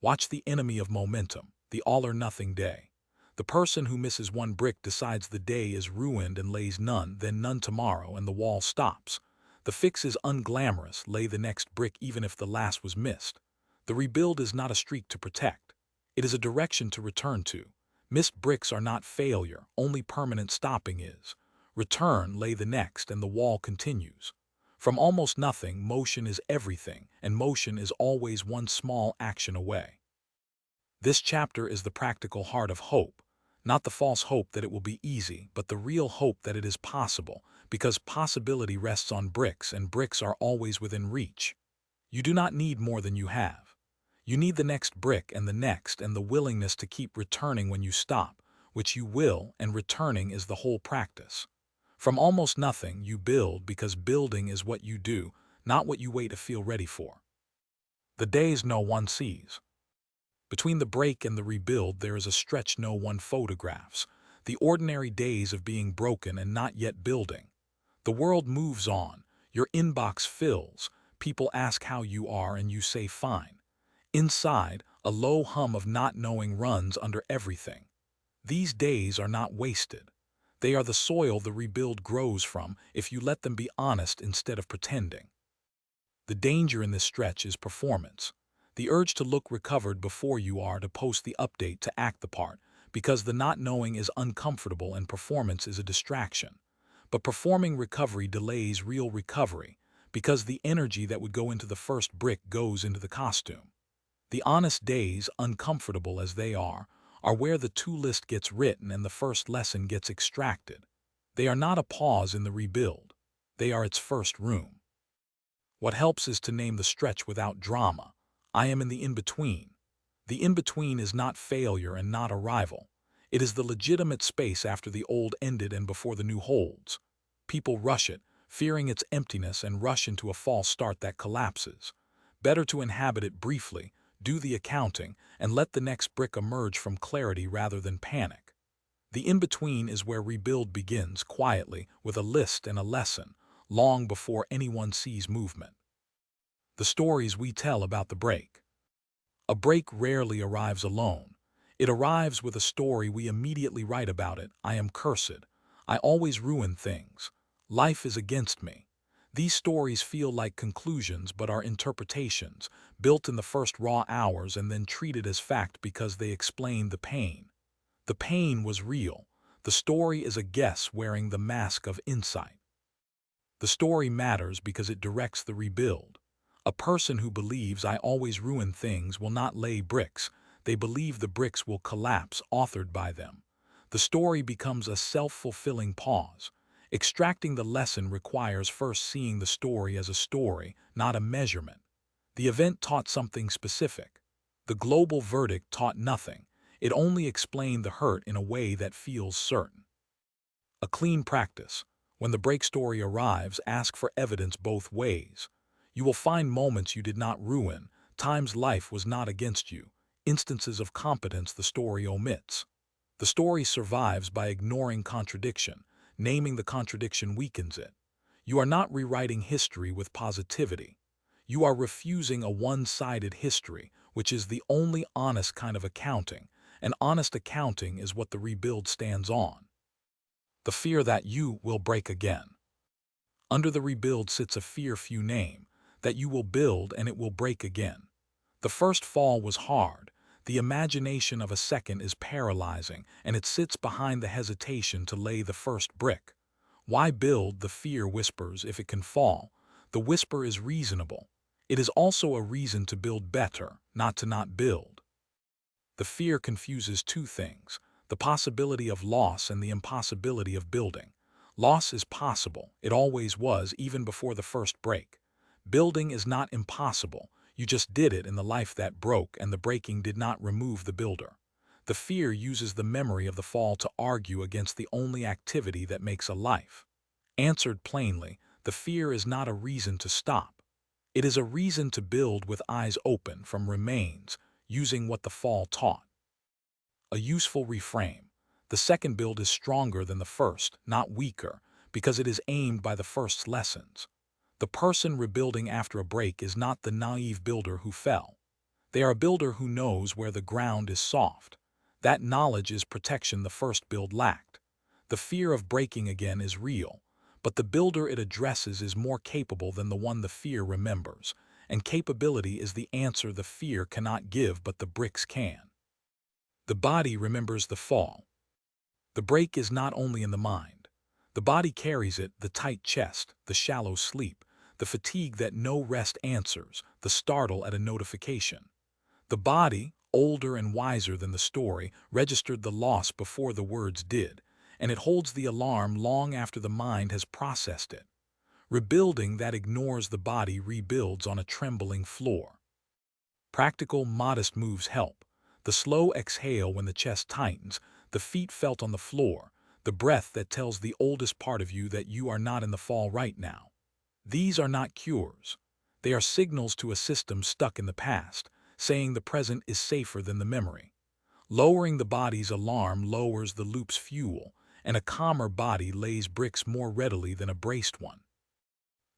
Watch the enemy of momentum, the all-or-nothing day. The person who misses one brick decides the day is ruined and lays none, then none tomorrow, and the wall stops. The fix is unglamorous, lay the next brick even if the last was missed. The rebuild is not a streak to protect. It is a direction to return to. Missed bricks are not failure, only permanent stopping is. Return, lay the next, and the wall continues. From almost nothing, motion is everything, and motion is always one small action away. This chapter is the practical heart of hope, not the false hope that it will be easy, but the real hope that it is possible, because possibility rests on bricks, and bricks are always within reach. You do not need more than you have. You need the next brick and the willingness to keep returning when you stop, which you will, and returning is the whole practice. From almost nothing, you build because building is what you do, not what you wait to feel ready for. The days no one sees. Between the break and the rebuild, there is a stretch no one photographs, the ordinary days of being broken and not yet building. The world moves on, your inbox fills, people ask how you are and you say fine. Inside, a low hum of not knowing runs under everything. These days are not wasted. They are the soil the rebuild grows from if you let them be honest instead of pretending. The danger in this stretch is performance. The urge to look recovered before you are, to post the update, to act the part, because the not knowing is uncomfortable and performance is a distraction. But performing recovery delays real recovery, because the energy that would go into the first brick goes into the costume. The honest days, uncomfortable as they are where the to-list gets written and the first lesson gets extracted. They are not a pause in the rebuild. They are its first room. What helps is to name the stretch without drama. I am in the in-between. The in-between is not failure and not arrival. It is the legitimate space after the old ended and before the new holds. People rush it, fearing its emptiness, and rush into a false start that collapses. Better to inhabit it briefly, do the accounting, and let the next brick emerge from clarity rather than panic. The in-between is where rebuild begins, quietly, with a list and a lesson, long before anyone sees movement. The stories we tell about the break. A break rarely arrives alone. It arrives with a story we immediately write about it. I am cursed. I always ruin things. Life is against me. These stories feel like conclusions but are interpretations, built in the first raw hours and then treated as fact because they explain the pain. The pain was real. The story is a guess wearing the mask of insight. The story matters because it directs the rebuild. A person who believes I always ruin things will not lay bricks. They believe the bricks will collapse, authored by them. The story becomes a self-fulfilling pause. Extracting the lesson requires first seeing the story as a story, not a measurement. The event taught something specific. The global verdict taught nothing. It only explained the hurt in a way that feels certain. A clean practice. When the break story arrives, ask for evidence both ways. You will find moments you did not ruin, times life was not against you, instances of competence the story omits. The story survives by ignoring contradiction. Naming the contradiction weakens it. You are not rewriting history with positivity. You are refusing a one-sided history, which is the only honest kind of accounting, and honest accounting is what the rebuild stands on. The fear that you will break again. Under the rebuild sits a fear few name, that you will build and it will break again. The first fall was hard. The imagination of a second is paralyzing, and it sits behind the hesitation to lay the first brick. Why build, the fear whispers, if it can fall? The whisper is reasonable. It is also a reason to build better, not to not build. The fear confuses two things: the possibility of loss and the impossibility of building. Loss is possible. It always was, even before the first break. Building is not impossible. You just did it in the life that broke, and the breaking did not remove the builder. The fear uses the memory of the fall to argue against the only activity that makes a life. Answered plainly, the fear is not a reason to stop. It is a reason to build with eyes open from remains, using what the fall taught. A useful reframe. The second build is stronger than the first, not weaker, because it is aimed by the first's lessons. The person rebuilding after a break is not the naive builder who fell. They are a builder who knows where the ground is soft. That knowledge is protection the first build lacked. The fear of breaking again is real, but the builder it addresses is more capable than the one the fear remembers, and capability is the answer the fear cannot give but the bricks can. The body remembers the fall. The break is not only in the mind. The body carries it: the tight chest, the shallow sleep, the fatigue that no rest answers, the startle at a notification. The body, older and wiser than the story, registered the loss before the words did, and it holds the alarm long after the mind has processed it. Rebuilding that ignores the body rebuilds on a trembling floor. Practical, modest moves help. The slow exhale when the chest tightens, the feet felt on the floor, the breath that tells the oldest part of you that you are not in the fall right now. These are not cures. They are signals to a system stuck in the past, saying the present is safer than the memory. Lowering the body's alarm lowers the loop's fuel, and a calmer body lays bricks more readily than a braced one.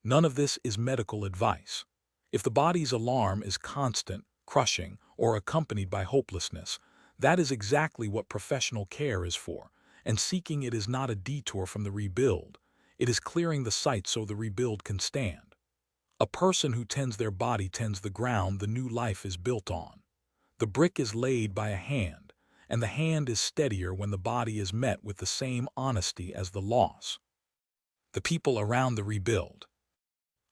None of this is medical advice. If the body's alarm is constant, crushing, or accompanied by hopelessness, that is exactly what professional care is for, and seeking it is not a detour from the rebuild. It is clearing the site so the rebuild can stand. A person who tends their body tends the ground the new life is built on. The brick is laid by a hand, and the hand is steadier when the body is met with the same honesty as the loss. The people around the rebuild.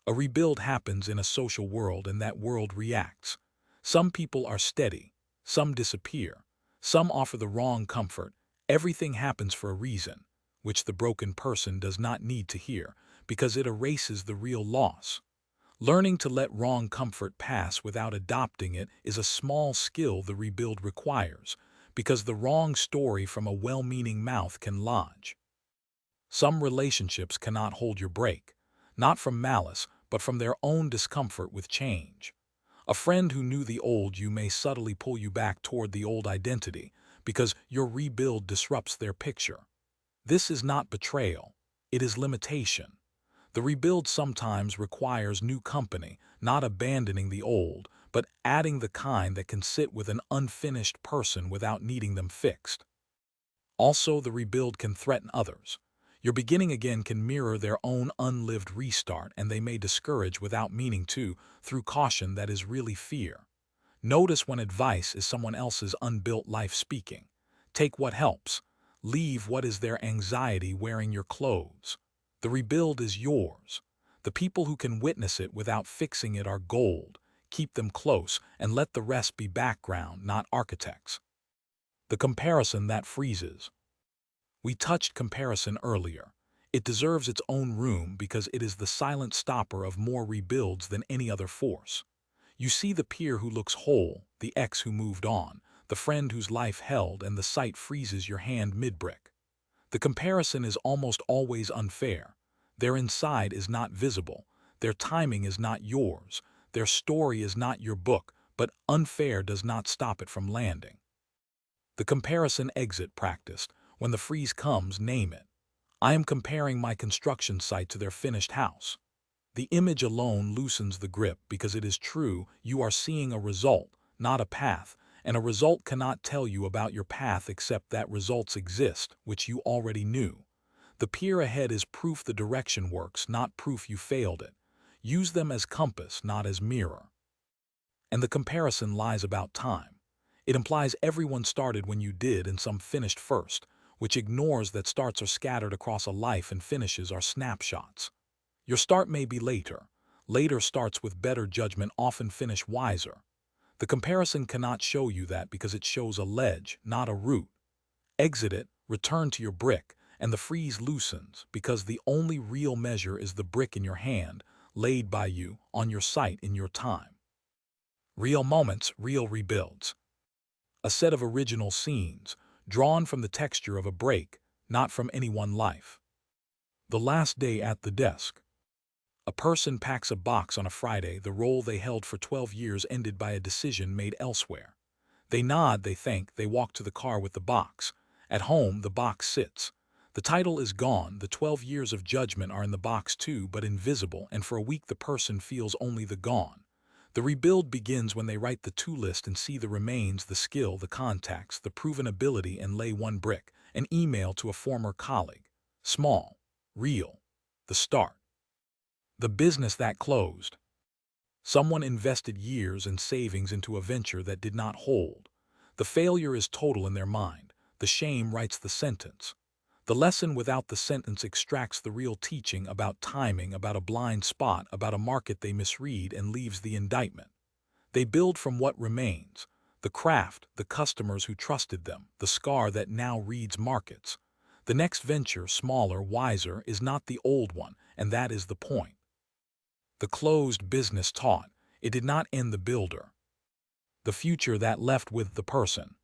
A rebuild happens in a social world, and that world reacts. Some people are steady, some disappear, some offer the wrong comfort. Everything happens for a reason, which the broken person does not need to hear, because it erases the real loss. Learning to let wrong comfort pass without adopting it is a small skill the rebuild requires, because the wrong story from a well-meaning mouth can lodge. Some relationships cannot hold your break, not from malice, but from their own discomfort with change. A friend who knew the old you may subtly pull you back toward the old identity, because your rebuild disrupts their picture. This is not betrayal, it is limitation. The rebuild sometimes requires new company, not abandoning the old, but adding the kind that can sit with an unfinished person without needing them fixed. Also, the rebuild can threaten others. Your beginning again can mirror their own unlived restart, and they may discourage without meaning to, through caution that is really fear. Notice when advice is someone else's unbuilt life speaking. Take what helps. Leave what is their anxiety wearing your clothes. The rebuild is yours. The people who can witness it without fixing it are gold. Keep them close and let the rest be background, not architects. The comparison that freezes. We touched comparison earlier. It deserves its own room because it is the silent stopper of more rebuilds than any other force. You see the peer who looks whole, the ex who moved on, the friend whose life held, and the sight freezes your hand mid-brick. The comparison is almost always unfair. Their inside is not visible. Their timing is not yours. Their story is not your book, but unfair does not stop it from landing. The comparison exit practiced. When the freeze comes, name it. I am comparing my construction site to their finished house. The image alone loosens the grip because it is true. You are seeing a result, not a path, and a result cannot tell you about your path except that results exist, which you already knew. The pier ahead is proof the direction works, not proof you failed it. Use them as compass, not as mirror. And the comparison lies about time. It implies everyone started when you did and some finished first, which ignores that starts are scattered across a life and finishes are snapshots. Your start may be later. Later starts with better judgment often finish wiser. The comparison cannot show you that because it shows a ledge, not a route. Exit it, return to your brick, and the freeze loosens because the only real measure is the brick in your hand, laid by you, on your site in your time. Real moments, real rebuilds. A set of original scenes, drawn from the texture of a break, not from any one life. The last day at the desk. A person packs a box on a Friday. The role they held for 12 years ended by a decision made elsewhere. They nod, they thank, they walk to the car with the box. At home, the box sits. The title is gone, the 12 years of judgment are in the box too, but invisible, and for a week the person feels only the gone. The rebuild begins when they write the to list and see the remains, the skill, the contacts, the proven ability, and lay one brick, an email to a former colleague. Small, real, the start. The business that closed. Someone invested years and savings into a venture that did not hold. The failure is total in their mind. The shame writes the sentence. The lesson without the sentence extracts the real teaching about timing, about a blind spot, about a market they misread, and leaves the indictment. They build from what remains. The craft, the customers who trusted them, the scar that now reads markets. The next venture, smaller, wiser, is not the old one, and that is the point. The closed business taught. It did not end the builder. The future that left with the person.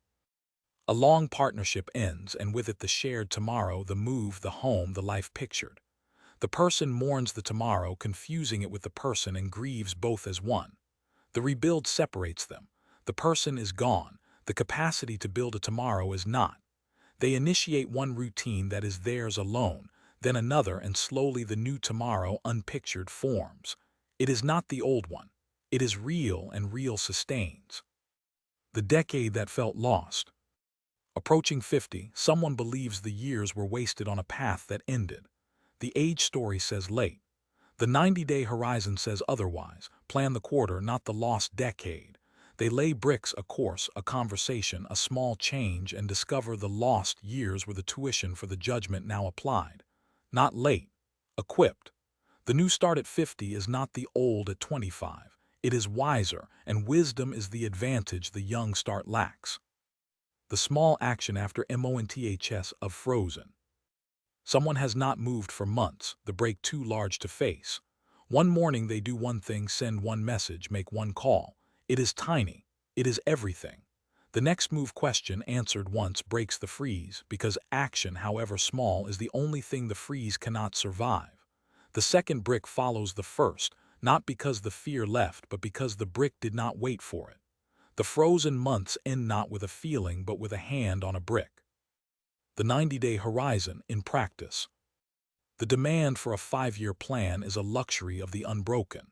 A long partnership ends, and with it the shared tomorrow, the move, the home, the life pictured. The person mourns the tomorrow, confusing it with the person, and grieves both as one. The rebuild separates them. The person is gone. The capacity to build a tomorrow is not. They initiate one routine that is theirs alone, then another, and slowly the new tomorrow, unpictured, forms. It is not the old one. It is real, and real sustains. The decade that felt lost. Approaching 50, someone believes the years were wasted on a path that ended. The age story says late. The 90-day horizon says otherwise. Plan the quarter, not the lost decade. They lay bricks, a course, a conversation, a small change, and discover the lost years were the tuition for the judgment now applied. Not late, equipped. The new start at 50 is not the old at 25. It is wiser, and wisdom is the advantage the young start lacks. The small action after months of frozen. Someone has not moved for months, the break too large to face. One morning they do one thing, send one message, make one call. It is tiny. It is everything. The next move, question answered once, breaks the freeze, because action, however small, is the only thing the freeze cannot survive. The second brick follows the first, not because the fear left, but because the brick did not wait for it. The frozen months end not with a feeling, but with a hand on a brick. The 90-day horizon in practice. The demand for a 5-year plan is a luxury of the unbroken.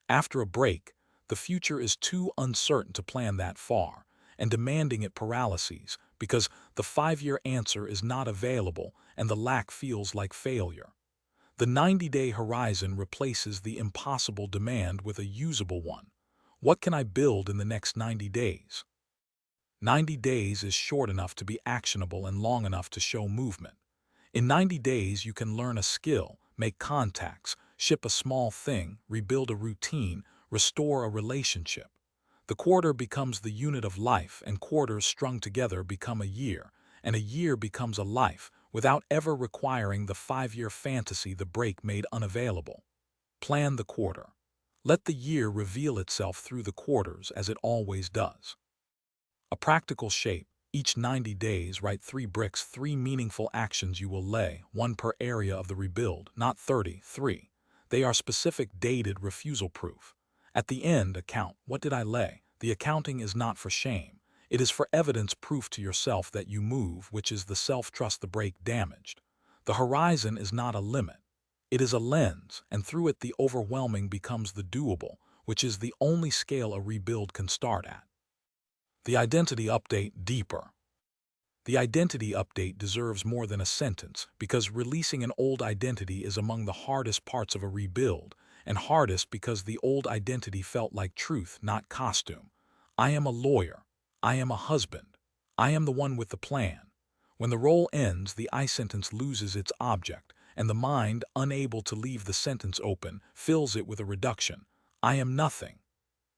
After a break, the future is too uncertain to plan that far, and demanding it paralyses, because the 5-year answer is not available and the lack feels like failure. The 90-day horizon replaces the impossible demand with a usable one. What can I build in the next 90 days? 90 days is short enough to be actionable and long enough to show movement. In 90 days, you can learn a skill, make contacts, ship a small thing, rebuild a routine, restore a relationship. The quarter becomes the unit of life, and quarters strung together become a year, and a year becomes a life, without ever requiring the 5-year fantasy the break made unavailable. Plan the quarter. Let the year reveal itself through the quarters as it always does. A practical shape. Each 90 days, write 3 bricks, 3 meaningful actions you will lay, 1 per area of the rebuild, not 33. They are specific, dated, refusal-proof. At the end, account. What did I lay? The accounting is not for shame. It is for evidence, proof to yourself that you move, which is the self-trust the break damaged. The horizon is not a limit. It is a lens, and through it the overwhelming becomes the doable, which is the only scale a rebuild can start at. The identity update deeper. The identity update deserves more than a sentence because releasing an old identity is among the hardest parts of a rebuild, and hardest because the old identity felt like truth, not costume. I am a lawyer. I am a husband. I am the one with the plan. When the role ends, the I sentence loses its object, and the mind, unable to leave the sentence open, fills it with a reduction. I am nothing.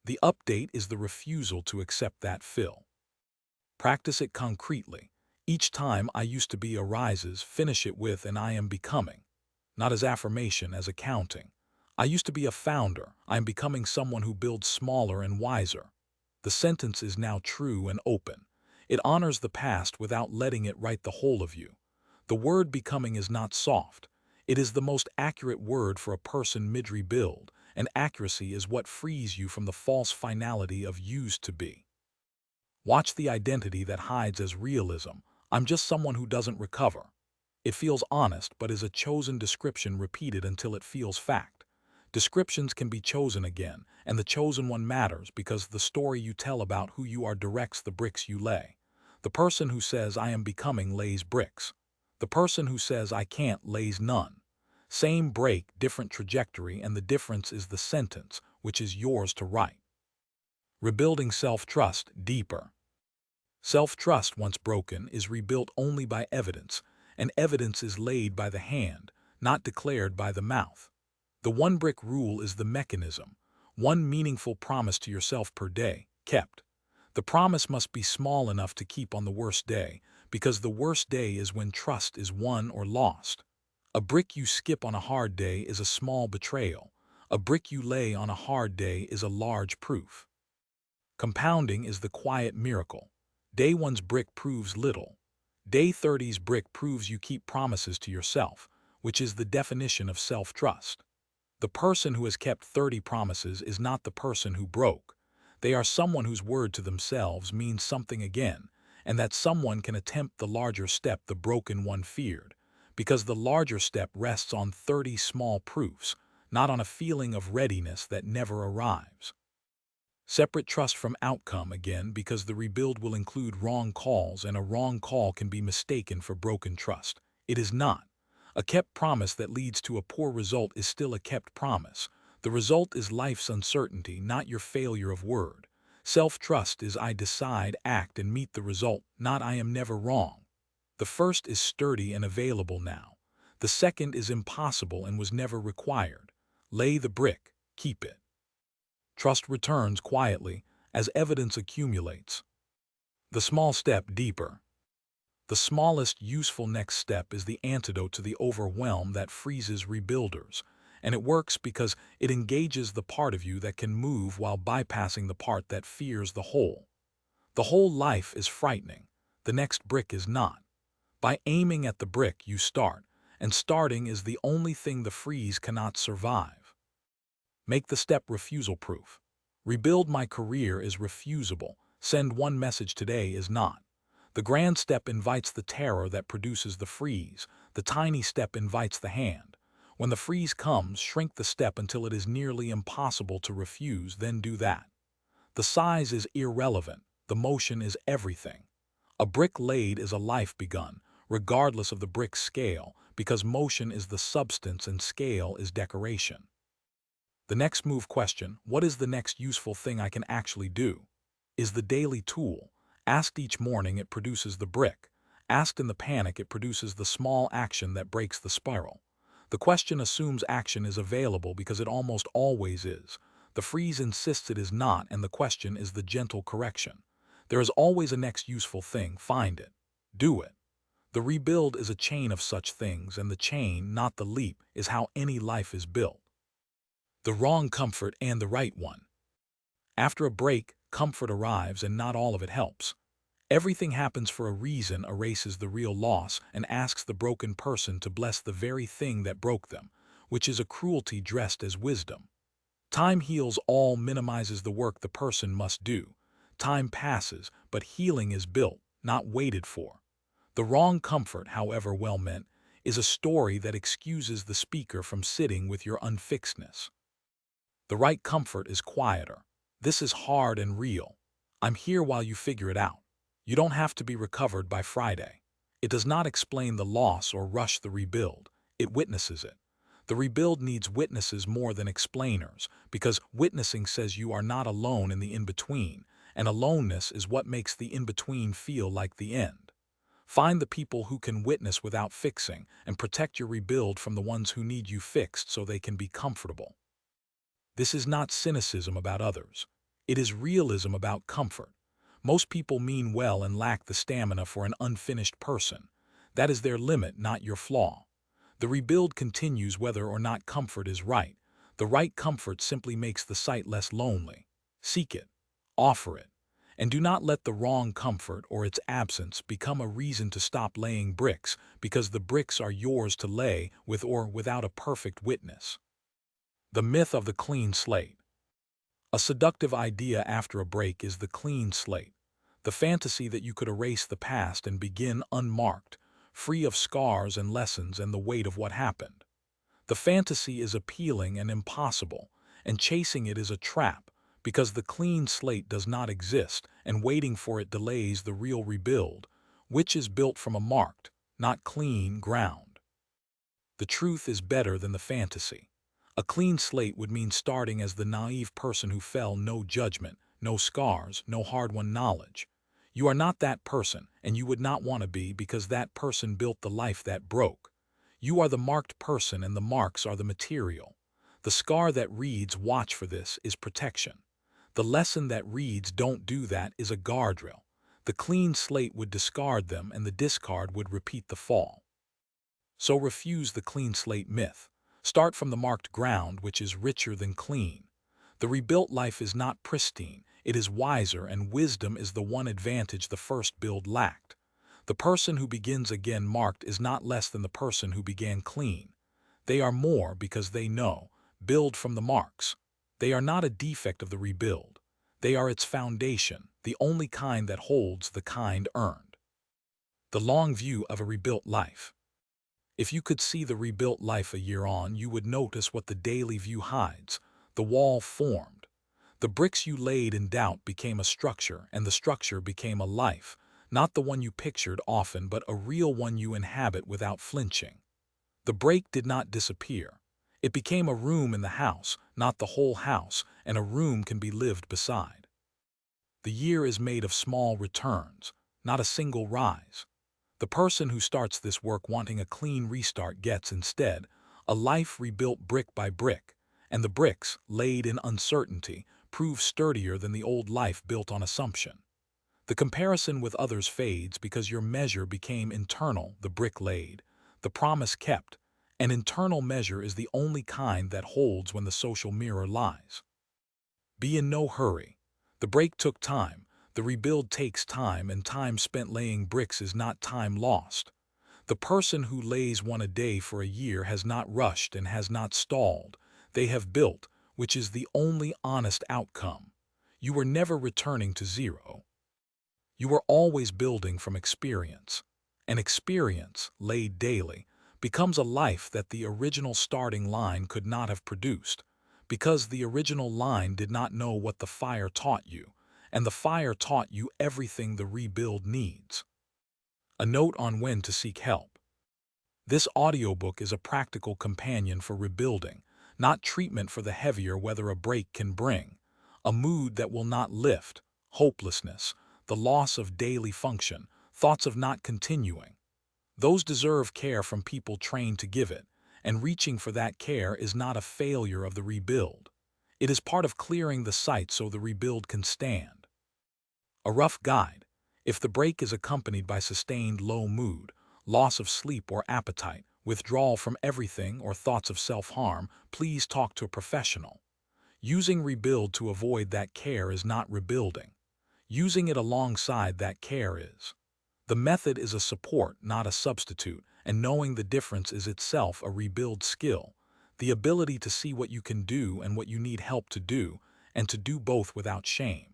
The update is the refusal to accept that fill. Practice it concretely. Each time I used to be arises, finish it with an I am becoming. Not as affirmation, as accounting. I used to be a founder. I am becoming someone who builds smaller and wiser. The sentence is now true and open. It honors the past without letting it write the whole of you. The word becoming is not soft. It is the most accurate word for a person mid-rebuild, and accuracy is what frees you from the false finality of used to be. Watch the identity that hides as realism. I'm just someone who doesn't recover. It feels honest, but is a chosen description repeated until it feels fact. Descriptions can be chosen again, and the chosen one matters because the story you tell about who you are directs the bricks you lay. The person who says I am becoming lays bricks. The person who says I can't lays none. Same break, different trajectory, and the difference is the sentence, which is yours to write. Rebuilding self-trust deeper. Self-trust, once broken, is rebuilt only by evidence, and evidence is laid by the hand, not declared by the mouth. The one-brick rule is the mechanism. One meaningful promise to yourself per day, kept. The promise must be small enough to keep on the worst day, because the worst day is when trust is won or lost. A brick you skip on a hard day is a small betrayal. A brick you lay on a hard day is a large proof. Compounding is the quiet miracle. Day 1's brick proves little. Day 30's brick proves you keep promises to yourself, which is the definition of self-trust. The person who has kept 30 promises is not the person who broke. They are someone whose word to themselves means something again, and that someone can attempt the larger step the broken one feared, because the larger step rests on 30 small proofs, not on a feeling of readiness that never arrives. Separate trust from outcome again, because the rebuild will include wrong calls, and a wrong call can be mistaken for broken trust. It is not. A kept promise that leads to a poor result is still a kept promise. The result is life's uncertainty, not your failure of word. Self-trust is I decide, act, and meet the result, not I am never wrong. The first is sturdy and available now. The second is impossible and was never required. Lay the brick, keep it. Trust returns quietly as evidence accumulates. The small step deeper. The smallest useful next step is the antidote to the overwhelm that freezes rebuilders, and it works because it engages the part of you that can move while bypassing the part that fears the whole. The whole life is frightening. The next brick is not. By aiming at the brick, you start, and starting is the only thing the freeze cannot survive. Make the step refusal-proof. Rebuild my career is refusable. Send one message today is not. The grand step invites the terror that produces the freeze. The tiny step invites the hand. When the freeze comes, shrink the step until it is nearly impossible to refuse, then do that. The size is irrelevant. The motion is everything. A brick laid is a life begun, regardless of the brick's scale, because motion is the substance and scale is decoration. The next move question, what is the next useful thing I can actually do? Is the daily tool. Asked each morning, it produces the brick. Asked in the panic, it produces the small action that breaks the spiral. The question assumes action is available because it almost always is. The freeze insists it is not, and the question is the gentle correction. There is always a next useful thing. Find it. Do it. The rebuild is a chain of such things, and the chain, not the leap, is how any life is built. The wrong comfort and the right one. After a break, comfort arrives and not all of it helps. Everything happens for a reason erases the real loss and asks the broken person to bless the very thing that broke them, which is a cruelty dressed as wisdom. Time heals all, minimizes the work the person must do. Time passes, but healing is built, not waited for. The wrong comfort, however well meant, is a story that excuses the speaker from sitting with your unfixedness. The right comfort is quieter. This is hard and real. I'm here while you figure it out. You don't have to be recovered by Friday. It does not explain the loss or rush the rebuild. It witnesses it. The rebuild needs witnesses more than explainers, because witnessing says you are not alone in the in-between, and aloneness is what makes the in-between feel like the end. Find the people who can witness without fixing, and protect your rebuild from the ones who need you fixed so they can be comfortable. This is not cynicism about others. It is realism about comfort. Most people mean well and lack the stamina for an unfinished person. That is their limit, not your flaw. The rebuild continues whether or not comfort is right. The right comfort simply makes the site less lonely. Seek it. Offer it. And do not let the wrong comfort or its absence become a reason to stop laying bricks, because the bricks are yours to lay with or without a perfect witness. The myth of the clean slate. A seductive idea after a break is the clean slate, the fantasy that you could erase the past and begin unmarked, free of scars and lessons and the weight of what happened. The fantasy is appealing and impossible, and chasing it is a trap, because the clean slate does not exist, and waiting for it delays the real rebuild, which is built from a marked, not clean, ground. The truth is better than the fantasy. A clean slate would mean starting as the naive person who fell, no judgment, no scars, no hard-won knowledge. You are not that person, and you would not want to be, because that person built the life that broke. You are the marked person, and the marks are the material. The scar that reads, "Watch for this," is protection. The lesson that reads, "Don't do that," is a guardrail. The clean slate would discard them, and the discard would repeat the fall. So refuse the clean slate myth. Start from the marked ground, which is richer than clean. The rebuilt life is not pristine, it is wiser, and wisdom is the one advantage the first build lacked. The person who begins again marked is not less than the person who began clean. They are more because they know, build from the marks. They are not a defect of the rebuild. They are its foundation, the only kind that holds, the kind earned. The long view of a rebuilt life. If you could see the rebuilt life a year on, you would notice what the daily view hides. The wall formed. The bricks you laid in doubt became a structure, and the structure became a life, not the one you pictured often, but a real one you inhabit without flinching. The break did not disappear. It became a room in the house, not the whole house, and a room can be lived beside. The year is made of small returns, not a single rise. The person who starts this work wanting a clean restart gets, instead, a life rebuilt brick by brick, and the bricks, laid in uncertainty, prove sturdier than the old life built on assumption. The comparison with others fades because your measure became internal, the brick laid, the promise kept. An internal measure is the only kind that holds when the social mirror lies. Be in no hurry. The break took time. The rebuild takes time, and time spent laying bricks is not time lost. The person who lays one a day for a year has not rushed and has not stalled. They have built, which is the only honest outcome. You are never returning to zero. You are always building from experience. An experience, laid daily, becomes a life that the original starting line could not have produced, because the original line did not know what the fire taught you, and the fire taught you everything the rebuild needs. A note on when to seek help. This audiobook is a practical companion for rebuilding, not treatment for the heavier weather a break can bring, a mood that will not lift, hopelessness, the loss of daily function, thoughts of not continuing. Those deserve care from people trained to give it, and reaching for that care is not a failure of the rebuild. It is part of clearing the site so the rebuild can stand. A rough guide. If the break is accompanied by sustained low mood, loss of sleep or appetite, withdrawal from everything, or thoughts of self-harm, please talk to a professional. Using rebuild to avoid that care is not rebuilding. Using it alongside that care is. The method is a support, not a substitute, and knowing the difference is itself a rebuild skill, the ability to see what you can do and what you need help to do, and to do both without shame.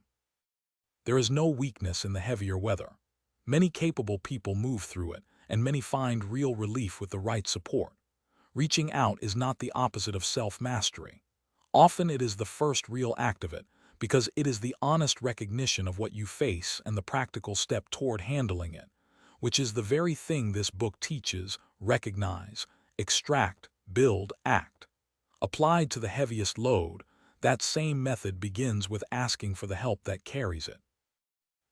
There is no weakness in the heavier weather. Many capable people move through it, and many find real relief with the right support. Reaching out is not the opposite of self-mastery. Often it is the first real act of it, because it is the honest recognition of what you face and the practical step toward handling it, which is the very thing this book teaches: recognize, extract, build, act. Applied to the heaviest load, that same method begins with asking for the help that carries it.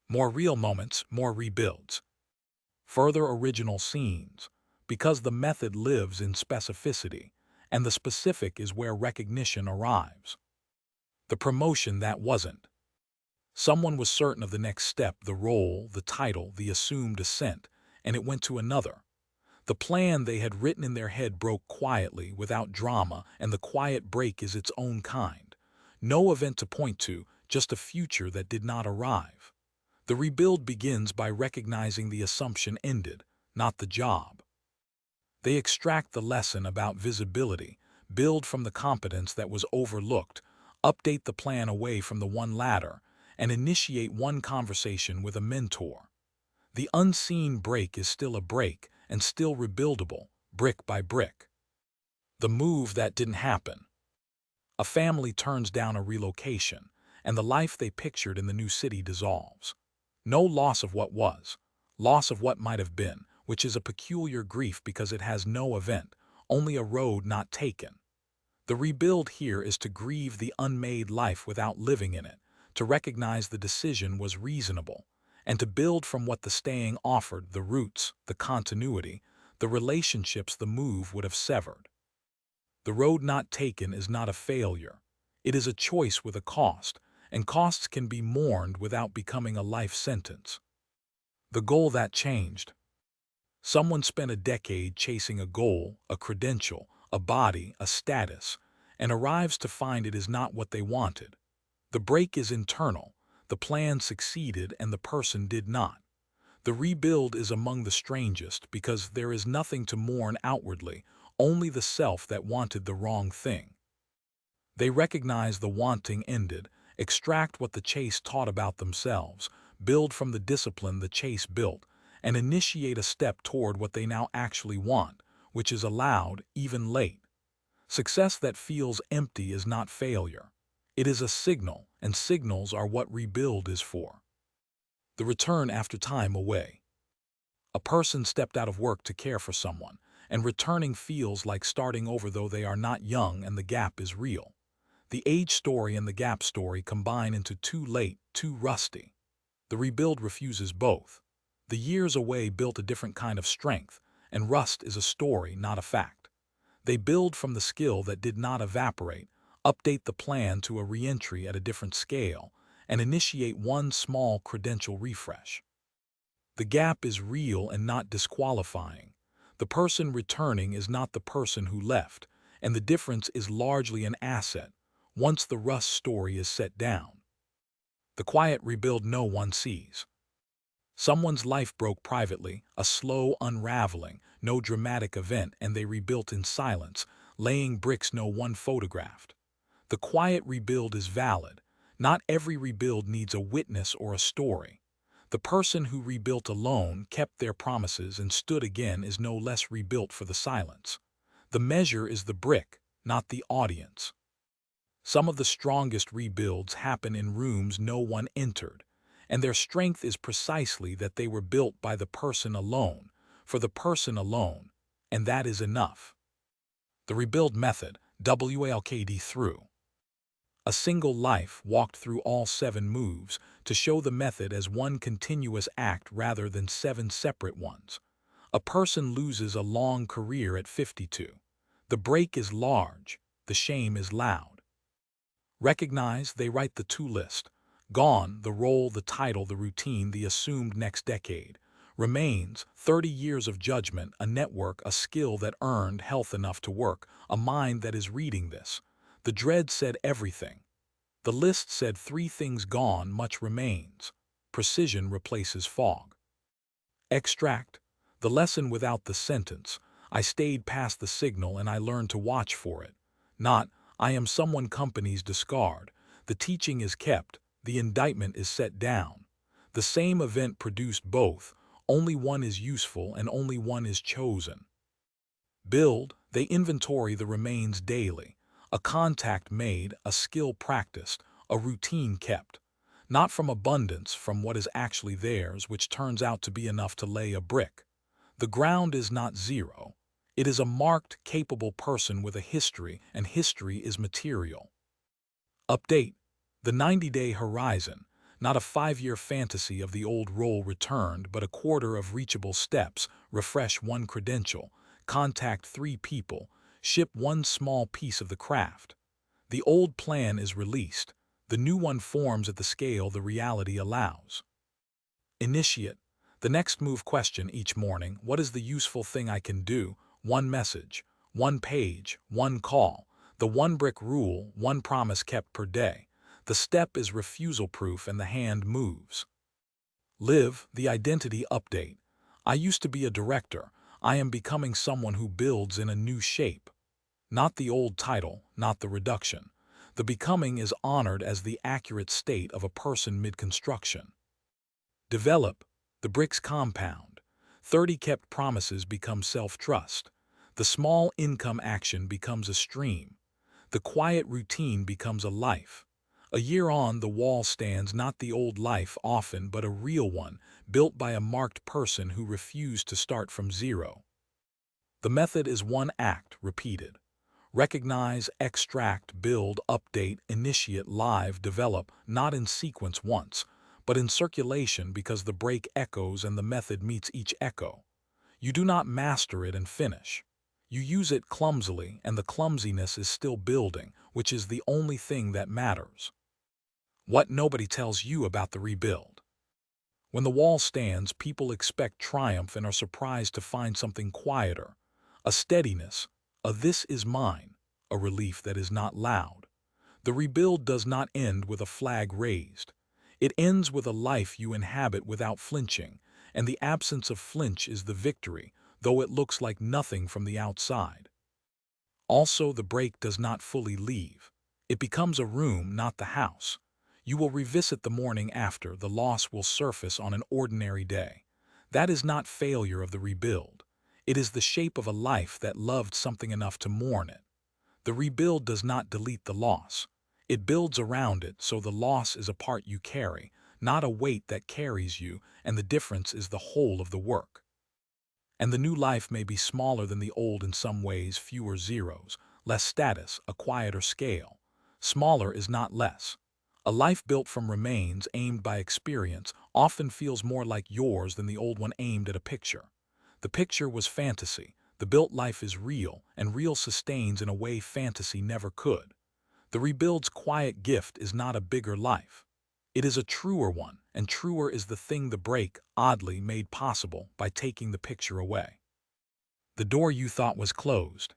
More real moments, more rebuilds. Further original scenes, because the method lives in specificity, and the specific is where recognition arrives. The promotion that wasn't. Someone was certain of the next step, the role, the title, the assumed ascent, and it went to another. The plan they had written in their head broke quietly, without drama, and the quiet break is its own kind. No event to point to, just a future that did not arrive. The rebuild begins by recognizing the assumption ended, not the job. They extract the lesson about visibility, build from the competence that was overlooked, update the plan away from the one ladder, and initiate one conversation with a mentor. The unseen break is still a break and still rebuildable, brick by brick. The move that didn't happen. A family turns down a relocation, and the life they pictured in the new city dissolves. No loss of what was, loss of what might have been, which is a peculiar grief because it has no event, only a road not taken. The rebuild here is to grieve the unmade life without living in it, to recognize the decision was reasonable, and to build from what the staying offered: the roots, the continuity, the relationships the move would have severed. The road not taken is not a failure. It is a choice with a cost, and costs can be mourned without becoming a life sentence. The goal that changed. Someone spent a decade chasing a goal, a credential, a body, a status, and arrives to find it is not what they wanted. The break is internal. The plan succeeded and the person did not. The rebuild is among the strangest because there is nothing to mourn outwardly, only the self that wanted the wrong thing. They recognize the wanting ended, extract what the chase taught about themselves, build from the discipline the chase built, and initiate a step toward what they now actually want, which is allowed, even late. Success that feels empty is not failure. It is a signal, and signals are what rebuild is for. The return after time away. A person stepped out of work to care for someone, and returning feels like starting over, though they are not young and the gap is real. The age story and the gap story combine into too late, too rusty. The rebuild refuses both. The years away built a different kind of strength, and rust is a story, not a fact. They build from the skill that did not evaporate, update the plan to a re-entry at a different scale, and initiate one small credential refresh. The gap is real and not disqualifying. The person returning is not the person who left, and the difference is largely an asset once the rust story is set down. The quiet rebuild no one sees. Someone's life broke privately, a slow unraveling, no dramatic event, and they rebuilt in silence, laying bricks no one photographed. The quiet rebuild is valid. Not every rebuild needs a witness or a story. The person who rebuilt alone, kept their promises, and stood again is no less rebuilt for the silence. The measure is the brick, not the audience. Some of the strongest rebuilds happen in rooms no one entered, and their strength is precisely that they were built by the person alone, for the person alone, and that is enough. The rebuild method, WALKD through. A single life walked through all 7 moves to show the method as one continuous act rather than 7 separate ones. A person loses a long career at 52. The break is large, the shame is loud. Recognize, they write the to list. Gone, the role, the title, the routine, the assumed next decade. Remains, 30 years of judgment, a network, a skill that earned health enough to work, a mind that is reading this. The dread said everything. The list said 3 things gone, much remains. Precision replaces fog. Extract, the lesson without the sentence. I stayed past the signal and I learned to watch for it. Not, I am someone companies discard. The teaching is kept, the indictment is set down. The same event produced both, only one is useful and only one is chosen. Build, they inventory the remains daily. A contact made, a skill practiced, a routine kept. Not from abundance, from what is actually theirs, which turns out to be enough to lay a brick. The ground is not zero. It is a marked, capable person with a history, and history is material. Update. The 90-day horizon, not a 5-year fantasy of the old role returned, but a quarter of reachable steps, refresh 1 credential, contact 3 people, ship 1 small piece of the craft. The old plan is released. The new one forms at the scale the reality allows. Initiate. The next move question each morning: what is the useful thing I can do? 1 message, 1 page, 1 call. The 1 brick rule, 1 promise kept per day. The step is refusal-proof and the hand moves. Live. The identity update. I used to be a director. I am becoming someone who builds in a new shape. Not the old title, not the reduction. The becoming is honored as the accurate state of a person mid-construction. Develop. The bricks compound. 30 kept promises become self-trust. The small income action becomes a stream. The quiet routine becomes a life. A year on, the wall stands not the old life often, but a real one, built by a marked person who refused to start from zero. The method is 1 act, repeated. Recognize, extract, build, update, initiate, live, develop, not in sequence once, but in circulation, because the break echoes and the method meets each echo. You do not master it and finish. You use it clumsily, and the clumsiness is still building, which is the only thing that matters. What nobody tells you about the rebuild. When the wall stands, people expect triumph and are surprised to find something quieter, a steadiness, a "this is mine," a relief that is not loud. The rebuild does not end with a flag raised. It ends with a life you inhabit without flinching, and the absence of flinch is the victory, though it looks like nothing from the outside. Also, the break does not fully leave. It becomes a room, not the house. You will revisit the morning after. The loss will surface on an ordinary day. That is not failure of the rebuild. It is the shape of a life that loved something enough to mourn it. The rebuild does not delete the loss. It builds around it, so the loss is a part you carry, not a weight that carries you, and the difference is the whole of the work. And the new life may be smaller than the old in some ways, fewer zeros, less status, a quieter scale. Smaller is not less. A life built from remains, aimed by experience, often feels more like yours than the old one aimed at a picture. The picture was fantasy. The built life is real, and real sustains in a way fantasy never could. The rebuild's quiet gift is not a bigger life. It is a truer one, and truer is the thing the break, oddly, made possible by taking the picture away. The door you thought was closed.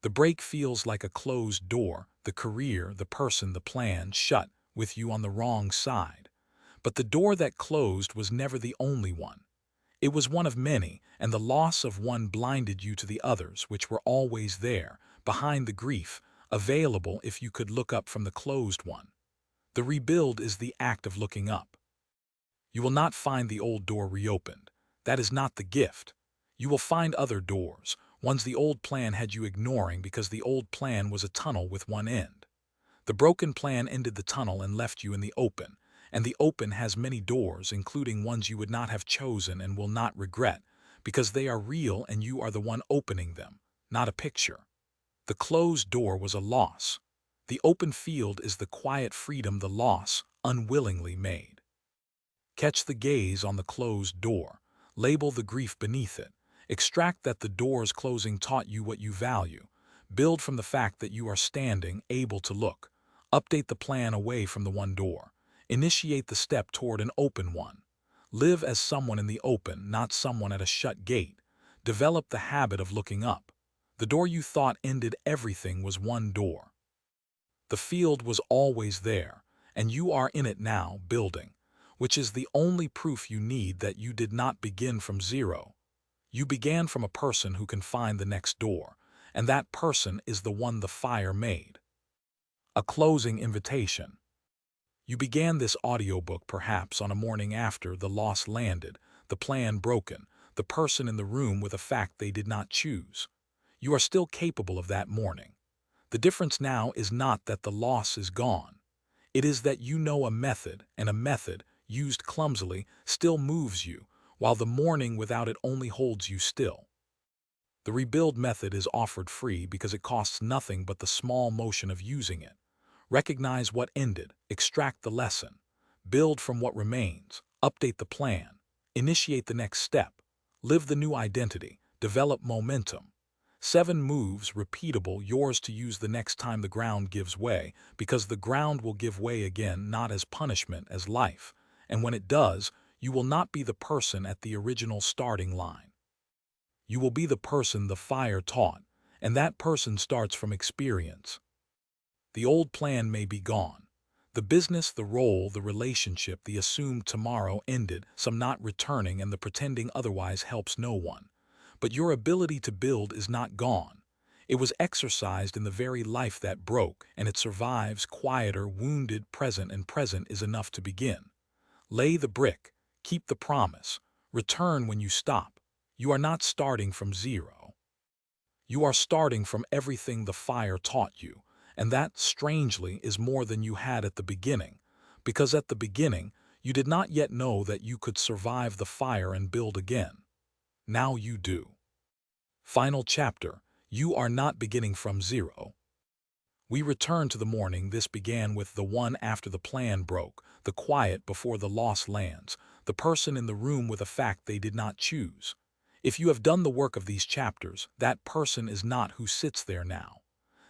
The break feels like a closed door, the career, the person, the plan, shut, with you on the wrong side. But the door that closed was never the only one. It was one of many, and the loss of one blinded you to the others, which were always there, behind the grief, available if you could look up from the closed one. The rebuild is the act of looking up. You will not find the old door reopened. That is not the gift. You will find other doors, ones the old plan had you ignoring because the old plan was a tunnel with one end. The broken plan ended the tunnel and left you in the open, and the open has many doors, including ones you would not have chosen and will not regret, because they are real and you are the one opening them, not a picture. The closed door was a loss. The open field is the quiet freedom the loss unwillingly made. Catch the gaze on the closed door. Label the grief beneath it. Extract that the door's closing taught you what you value. Build from the fact that you are standing, able to look. Update the plan away from the one door. Initiate the step toward an open one. Live as someone in the open, not someone at a shut gate. Develop the habit of looking up. The door you thought ended everything was one door. The field was always there, and you are in it now, building, which is the only proof you need that you did not begin from zero. You began from a person who can find the next door, and that person is the one the fire made. A closing invitation. You began this audiobook perhaps on a morning after the loss landed, the plan broken, the person in the room with a fact they did not choose. You are still capable of that morning. The difference now is not that the loss is gone. It is that you know a method, and a method, used clumsily, still moves you, while the morning without it only holds you still. The rebuild method is offered free because it costs nothing but the small motion of using it. Recognize what ended, extract the lesson, build from what remains, update the plan, initiate the next step, live the new identity, develop momentum. 7 moves, repeatable, yours to use the next time the ground gives way, because the ground will give way again, not as punishment, as life. And when it does, you will not be the person at the original starting line. You will be the person the fire taught, and that person starts from experience. The old plan may be gone. The business, the role, the relationship, the assumed tomorrow ended, some not returning, and the pretending otherwise helps no one. But your ability to build is not gone. It was exercised in the very life that broke, and it survives, quieter, wounded, present, and present is enough to begin. Lay the brick, keep the promise, return when you stop. You are not starting from zero. You are starting from everything the fire taught you, and that, strangely, is more than you had at the beginning, because at the beginning, you did not yet know that you could survive the fire and build again. Now you do. Final chapter. You are not beginning from zero. We return to the morning. This began with the one after the plan broke, the quiet before the loss lands, the person in the room with a fact they did not choose. If you have done the work of these chapters, that person is not who sits there now.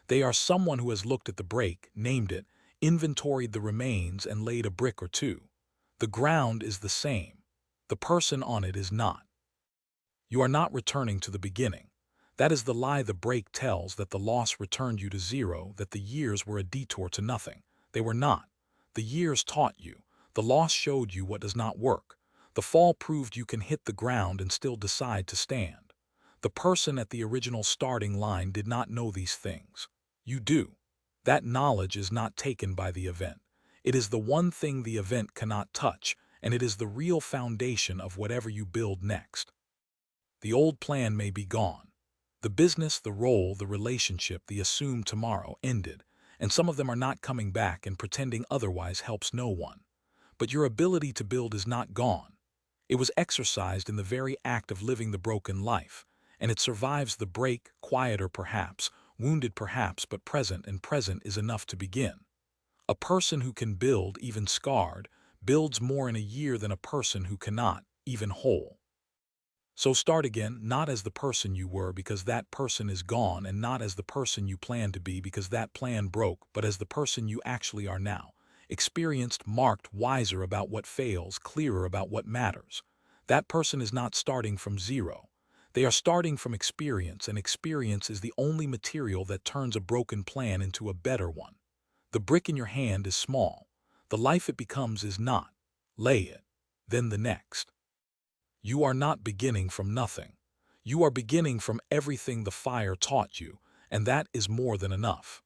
They are someone who has looked at the break, named it, inventoried the remains, and laid a brick or two. The ground is the same. The person on it is not. You are not returning to the beginning. That is the lie the break tells, that the loss returned you to zero, that the years were a detour to nothing. They were not. The years taught you. The loss showed you what does not work. The fall proved you can hit the ground and still decide to stand. The person at the original starting line did not know these things. You do. That knowledge is not taken by the event. It is the one thing the event cannot touch, and it is the real foundation of whatever you build next. The old plan may be gone. The business, the role, the relationship, the assumed tomorrow ended, and some of them are not coming back, and pretending otherwise helps no one. But your ability to build is not gone. It was exercised in the very act of living the broken life, and it survives the break, quieter perhaps, wounded perhaps, but present, and present is enough to begin. A person who can build, even scarred, builds more in a year than a person who cannot, even whole. So start again, not as the person you were, because that person is gone, and not as the person you planned to be, because that plan broke, but as the person you actually are now. Experienced, marked, wiser about what fails, clearer about what matters. That person is not starting from zero. They are starting from experience, and experience is the only material that turns a broken plan into a better one. The brick in your hand is small. The life it becomes is not. Lay it, then the next. You are not beginning from nothing. You are beginning from everything the fire taught you, and that is more than enough.